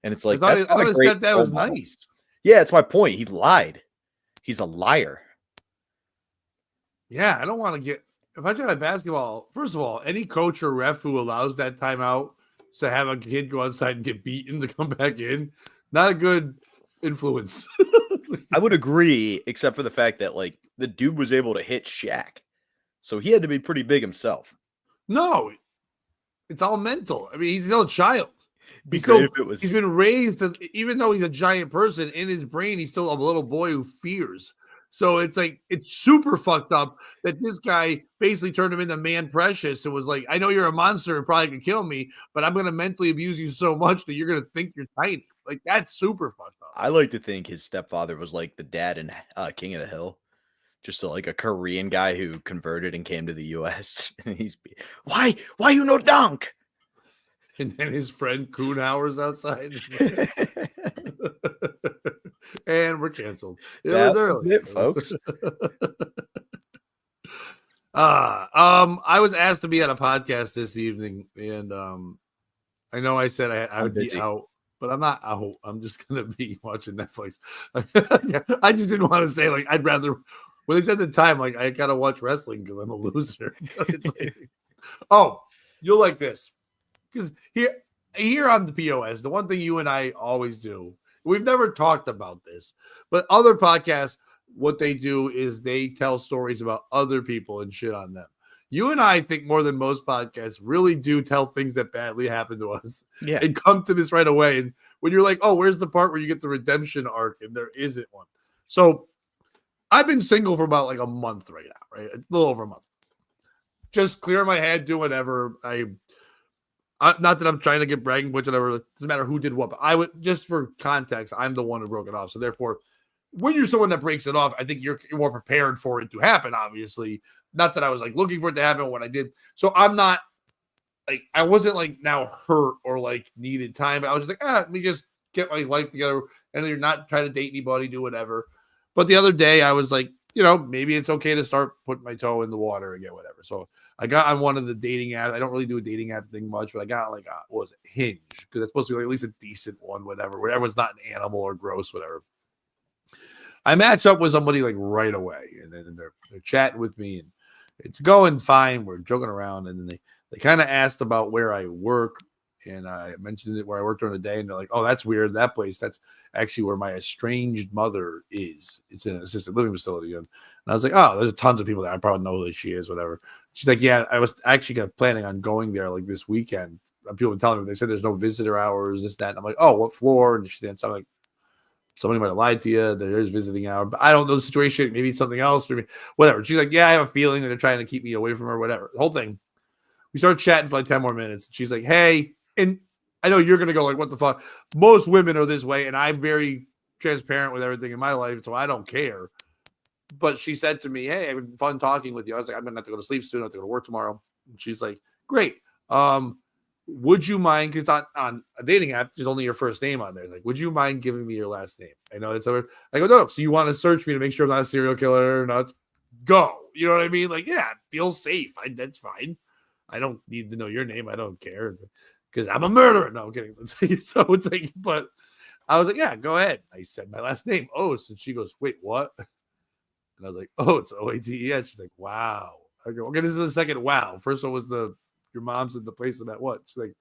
S3: And it's like,
S2: I thought his stepdad was nice.
S3: Yeah, that's my point. He lied. He's a liar.
S2: Yeah, I don't want to get – if I try to basketball, first of all, any coach or ref who allows that timeout to have a kid go outside and get beaten to come back in, not a good influence.
S3: I would agree, except for the fact that, like, the dude was able to hit Shaq. So he had to be pretty big himself.
S2: No, it's all mental. I mean, he's still a child. He's been raised, even though he's a giant person, in his brain, he's still a little boy who fears. So it's like, it's super fucked up that this guy basically turned him into Man Precious and was like, I know you're a monster and probably could kill me, but I'm going to mentally abuse you so much that you're going to think you're tiny. Like, that's super fucked up.
S3: I like to think his stepfather was like the dad in King of the Hill. Just like a Korean guy who converted and came to the U.S. And he's, why you no dunk?
S2: And then his friend Kuhnhauer's outside. And we're canceled. It was early,
S3: folks.
S2: I was asked to be on a podcast this evening, and I know I said I would be out, but I'm not out. I'm just gonna be watching Netflix. I just didn't want to say like I'd rather. When they said the time, like I gotta watch wrestling because I'm a loser. It's like, oh, you'll like this because here on the POS, the one thing you and I always do. We've never talked about this, but other podcasts, what they do is they tell stories about other people and shit on them. You and I think more than most podcasts really do tell things that badly happened to us and come to this right away. And when you're like, oh, where's the part where you get the redemption arc? And there isn't one. So I've been single for about like a month right now, right? A little over a month. Just clear my head, do whatever. Not that I'm trying to get bragging points, whatever. It doesn't matter who did what, but I would, just for context, I'm the one who broke it off. So therefore, when you're someone that breaks it off, I think you're more prepared for it to happen, obviously. Not that I was like looking for it to happen when I did. So I'm not like, I wasn't like now hurt or like needed time, but I was just like, let me just get my life together. And you're not trying to date anybody, do whatever. But the other day I was like, maybe it's okay to start putting my toe in the water again, whatever. So I got on one of the dating apps. I don't really do a dating app thing much, but I got like Hinge, because it's supposed to be like at least a decent one, whatever, where everyone's not an animal or gross, whatever. I matched up with somebody like right away, and then they're chatting with me, and it's going fine. We're joking around, and then they kind of asked about where I work, and I mentioned it where I worked during the day, and they're like, "Oh, that's weird. That place, that's actually where my estranged mother is. It's in an assisted living facility." And I was like, "Oh, there's tons of people there. I probably know who she is, whatever." She's like, "Yeah, I was actually planning on going there like this weekend." People have been telling me, they said there's no visitor hours, this, that. And I'm like, "Oh, what floor?" And so I'm like, somebody might have lied to you. There is visiting hour, but I don't know the situation. Maybe it's something else. Maybe whatever. She's like, "Yeah, I have a feeling that they're trying to keep me away from her, whatever." The whole thing. We started chatting for like 10 more minutes. She's like, "Hey," and I know you're going to go like, "What the fuck?" Most women are this way, and I'm very transparent with everything in my life, so I don't care. But she said to me, "Hey, it's been fun talking with you." I was like, "I'm going to have to go to sleep soon. I have to go to work tomorrow." And she's like, "Great. Would you mind," because on a dating app, there's only your first name on there. Like, "Would you mind giving me your last name?" I know it's over. I go, "No, so you want to search me to make sure I'm not a serial killer or not?" Go. You know what I mean? Like, yeah, feel safe. That's fine. I don't need to know your name. I don't care because I'm a murderer. No, I'm kidding. So it's like, but I was like, "Yeah, go ahead." I said my last name. Oh, so she goes, "Wait, what?" And I was like, "Oh, it's OATES." She's like, "Wow." I go, "Okay, this is the second wow." First one was your mom's in the place of that what? She's like,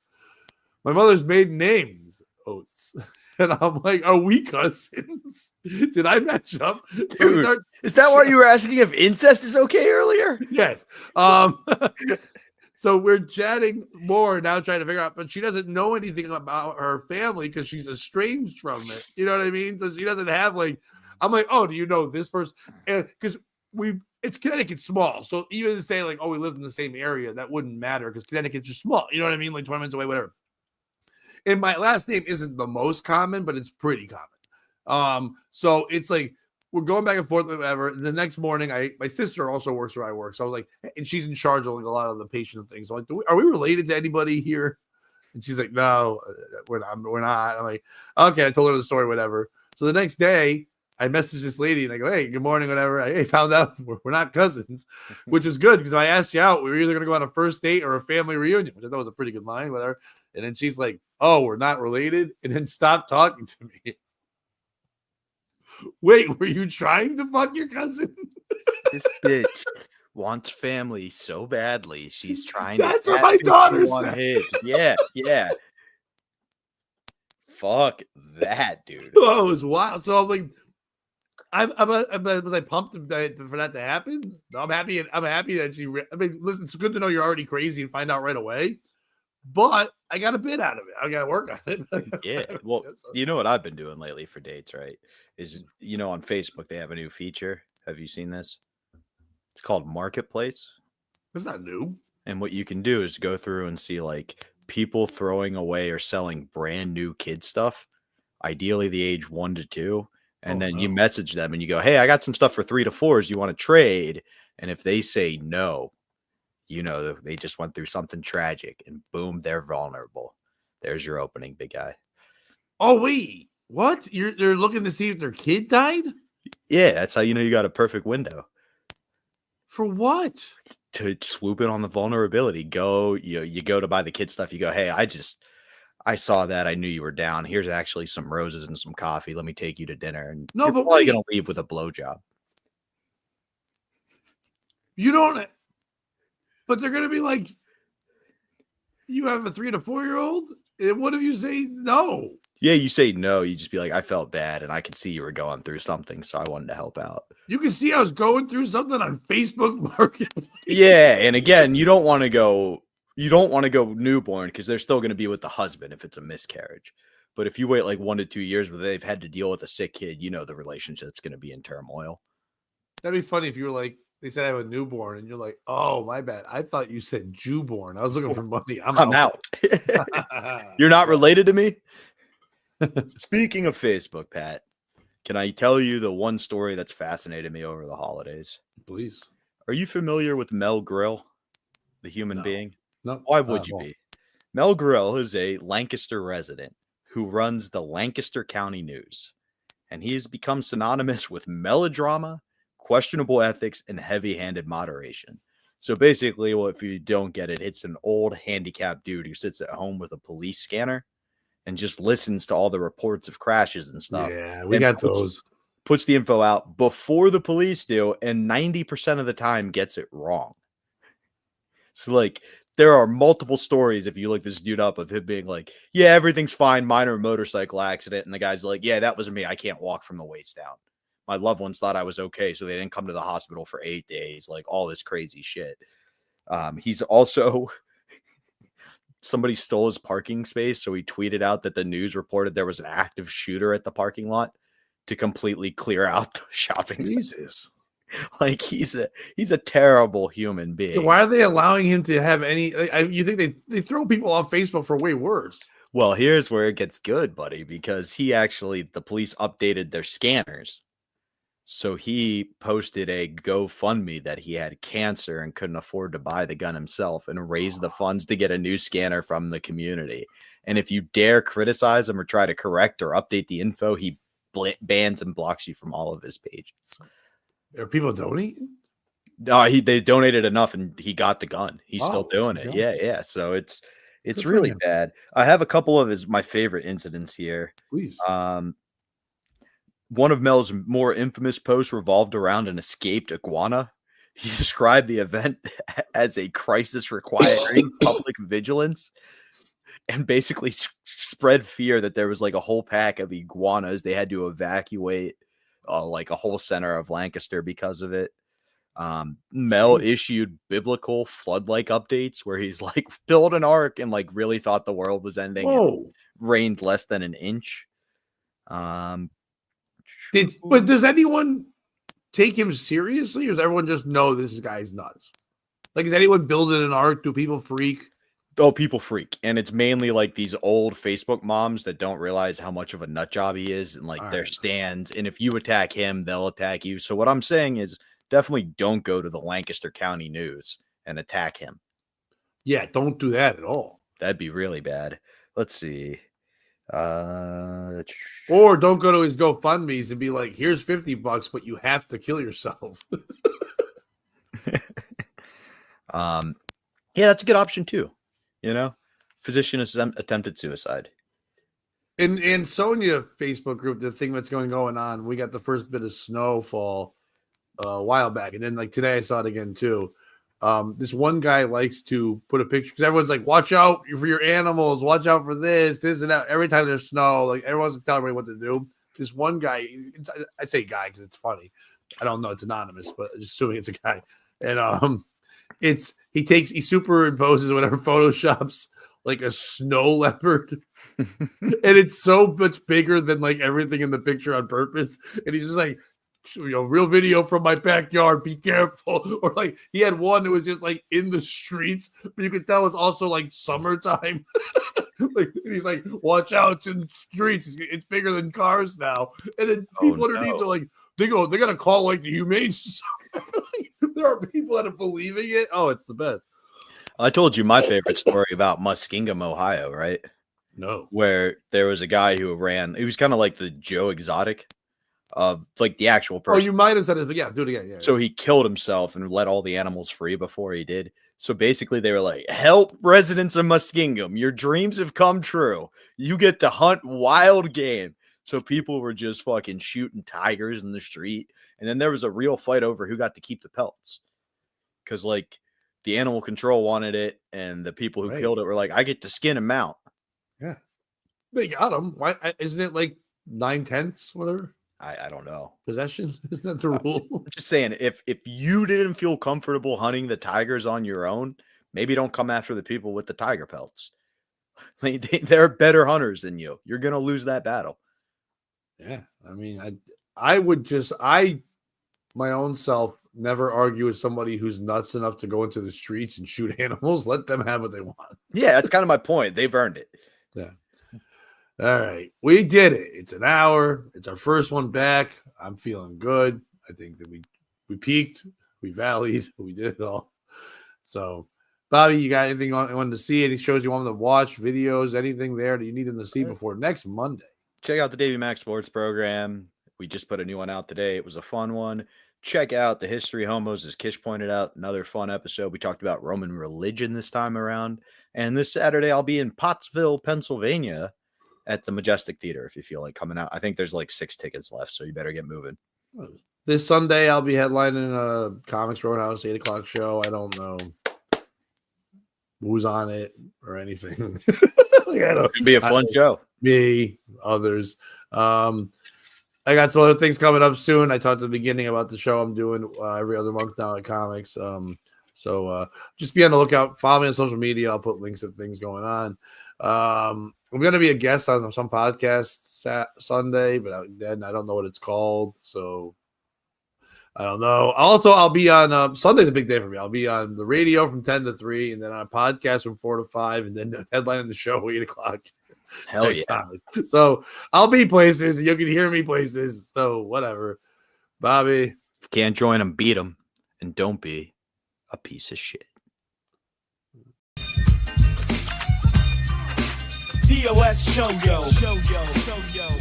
S2: "My mother's maiden name's Oates." And I'm like, "Are we cousins? Did I match up?"
S3: Dude, so is that why you were asking if incest is okay earlier?
S2: Yes. So we're chatting more now, trying to figure out, but she doesn't know anything about her family because she's estranged from it. You know what I mean? So she doesn't have like, I'm like, "Oh, do you know this person?" Because it's Connecticut's small. So even to say like, "Oh, we live in the same area," that wouldn't matter because Connecticut's just small. You know what I mean? Like 20 minutes away, whatever. And my last name isn't the most common, but it's pretty common. So it's like, we're going back and forth, whatever. And the next morning, my sister also works where I work. So I was like, and she's in charge of like a lot of the patient things. So I'm like, "Are we related to anybody here?" And she's like, "No, we're not. I'm like, "Okay." I told her the story, whatever. So the next day, I messaged this lady and I go, "Hey, good morning," whatever. I found out we're not cousins, which is good because if I asked you out, we were either going to go on a first date or a family reunion, which I thought was a pretty good line, whatever. And then she's like, "Oh, we're not related," and then stopped talking to me. Wait, were you trying to fuck your cousin?
S3: This bitch wants family so badly. She's trying
S2: That's what my daughter said.
S3: Yeah. Fuck that, dude.
S2: Oh, it was wild. So I'm like, was I pumped for that to happen? No, I'm happy. I'm happy that she. I mean, listen, it's good to know you're already crazy and find out right away. But I got a bit out of it. I got to work on it.
S3: Yeah. Well, you know what I've been doing lately for dates, right? Is, on Facebook, they have a new feature. Have you seen this? It's called Marketplace.
S2: It's not new.
S3: And what you can do is go through and see like people throwing away or selling brand new kid stuff, ideally the age 1 to 2. And then you message them and you go, "Hey, I got some stuff for 3 to 4s. You want to trade?" And if they say no, they just went through something tragic and boom, they're vulnerable. There's your opening, big guy.
S2: Oh, wait. What? They're looking to see if their kid died?
S3: Yeah, that's how you know you got a perfect window.
S2: For what?
S3: To swoop in on the vulnerability. You go to buy the kid stuff. You go, hey, I saw that. I knew you were down. Here's actually some roses and some coffee. Let me take you to dinner. And
S2: no,
S3: you're
S2: but
S3: probably going to leave with a blowjob.
S2: You don't. But they're going to be like, you have a 3 to 4 year old? And what if you say no?
S3: Yeah, you say no. You just be like, I felt bad and I could see you were going through something. So I wanted to help out.
S2: You can see I was going through something on Facebook Marketplace.
S3: Yeah. And again, you don't want to go newborn because they're still going to be with the husband if it's a miscarriage. But if you wait like 1 to 2 years where they've had to deal with a sick kid, you know the relationship's going to be in turmoil.
S2: That'd be funny if you were like, they said I have a newborn, and you're like, oh, my bad. I thought you said Jewborn. I was looking for money. I'm
S3: out. You're not related to me? Speaking of Facebook, Pat, can I tell you the one story that's fascinated me over the holidays?
S2: Please.
S3: Are you familiar with Mel Grill, the human being?
S2: No.
S3: Why would you be? Mel Grill is a Lancaster resident who runs the Lancaster County News, and he has become synonymous with melodrama, questionable ethics, and heavy-handed moderation. So basically, well, if you don't get it, it's an old handicapped dude who sits at home with a police scanner and just listens to all the reports of crashes and stuff.
S2: Yeah, we got those.
S3: Puts the info out before the police do, and 90% of the time gets it wrong. So, like, there are multiple stories, if you look this dude up, of him being like, yeah, everything's fine, minor motorcycle accident. And the guy's like, yeah, that was me. I can't walk from the waist down. My loved ones thought I was okay, so they didn't come to the hospital for 8 days, like all this crazy shit. He's also, somebody stole his parking space, so he tweeted out that the news reported there was an active shooter at the parking lot to completely clear out the shopping center. Like he's a terrible human being.
S2: Why are they allowing him to have any? You think they throw people off Facebook for way worse?
S3: Well, here's where it gets good, buddy, because the police updated their scanners. So he posted a GoFundMe that he had cancer and couldn't afford to buy the gun himself and raised the funds to get a new scanner from the community. And if you dare criticize him or try to correct or update the info, he bans and blocks you from all of his pages.
S2: Are people donating?
S3: No, they donated enough and he got the gun. He's still doing it. Yeah. So it's really bad. I have a couple of my favorite incidents here.
S2: Please.
S3: One of Mel's more infamous posts revolved around an escaped iguana. He described the event as a crisis requiring public vigilance and basically spread fear that there was like a whole pack of iguanas. They had to evacuate like a whole center of Lancaster because of it. Mel issued biblical flood-like updates where he's like, build an ark, and like really thought the world was ending. And rained less than an inch.
S2: But does anyone take him seriously, or does everyone just know this guy's nuts? Like, is anyone building an ark? Do people freak?
S3: Oh, people freak. And it's mainly like these old Facebook moms that don't realize how much of a nut job he is and like their stands. And if you attack him, they'll attack you. So what I'm saying is definitely don't go to the Lancaster County News and attack him.
S2: Yeah, don't do that at all.
S3: That'd be really bad. Let's see.
S2: Or don't go to his GoFundMe's and be like, here's $50, but you have to kill yourself.
S3: Yeah, that's a good option too. You know, physician attempted suicide.
S2: In Sonia Facebook group, the thing that's going on, we got the first bit of snowfall a while back, and then like today I saw it again too. This one guy likes to put a picture because everyone's like, watch out for your animals, watch out for this and that. Every time there's snow, like everyone's telling everybody what to do. This one guy, I say guy because it's funny. I don't know, it's anonymous, but just assuming it's a guy. And he superimposes whatever photoshops like a snow leopard, and it's so much bigger than like everything in the picture on purpose. And he's just like, real video from my backyard, be careful. Or like he had one that was just like in the streets, but you could tell it's also like summertime. Like, and he's like, watch out, it's in the streets, it's bigger than cars now. And then people underneath are like, they gotta call like the Humane Society. There are people that are believing it. Oh, it's the best.
S3: I told you my favorite story about Muskingum, Ohio, right?
S2: No.
S3: Where there was a guy who ran. He was kind of like the Joe Exotic of like the actual person.
S2: Oh, you might have said this, but yeah, do it again. Yeah.
S3: So he killed himself and let all the animals free before he did. So basically, they were like, "Help, residents of Muskingum! Your dreams have come true. You get to hunt wild game." So people were just fucking shooting tigers in the street, and then there was a real fight over who got to keep the pelts, because like the animal control wanted it, and the people who killed it were like, "I get to skin him out."
S2: Yeah, they got him. Why isn't it like 9/10, whatever?
S3: I don't know.
S2: Possession, isn't that the rule?
S3: I'm just saying, if you didn't feel comfortable hunting the tigers on your own, maybe don't come after the people with the tiger pelts. They're better hunters than you. You're gonna lose that battle.
S2: Yeah, I mean, I would just my own self never argue with somebody who's nuts enough to go into the streets and shoot animals. Let them have what they want.
S3: Yeah, that's kind of my point. They've earned it.
S2: Yeah. All right. We did it. It's an hour. It's our first one back. I'm feeling good. I think that we peaked, we valleyed, we did it all. So, Bobby, you got anything you wanted to see? Any shows you want them to watch, videos, anything there that you need them to see before next Monday?
S3: Check out the Davey Max Sports program. We just put a new one out today. It was a fun one. Check out the History Homos, as Kish pointed out. Another fun episode. We talked about Roman religion this time around. And this Saturday, I'll be in Pottsville, Pennsylvania at the Majestic Theater if you feel like coming out. I think there's like 6 tickets left, so you better get moving.
S2: This Sunday, I'll be headlining a Comics Roadhouse 8 o'clock show. I don't know who's on it or anything.
S3: It could be a fun show.
S2: Me, others. I got some other things coming up soon. I talked at the beginning about the show I'm doing every other month now at Comics. So just be on the lookout. Follow me on social media. I'll put links of things going on. I'm going to be a guest on some podcast Sunday, but then I don't know what it's called. So I don't know. Also, I'll be on Sunday's a big day for me. I'll be on the radio from 10 to 3 and then on a podcast from 4 to 5 and then the headline of the show 8 o'clock.
S3: Hell yeah.
S2: So I'll be places. You can hear me places. So whatever. Bobby.
S3: If you can't join them, beat them. And don't be a piece of shit.
S1: POS show yo. POS show yo.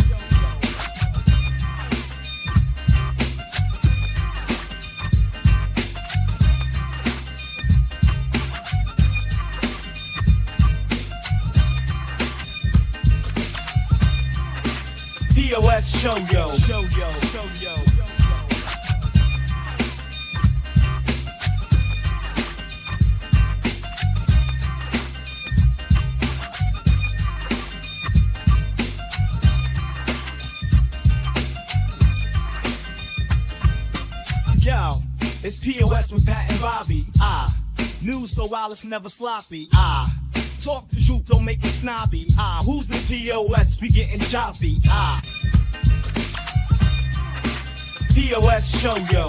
S1: Yo, it's POS with Pat and Bobby. News so wild it's never sloppy. Talk the truth, don't make it snobby. Who's the POS? We getting choppy. POS show yo.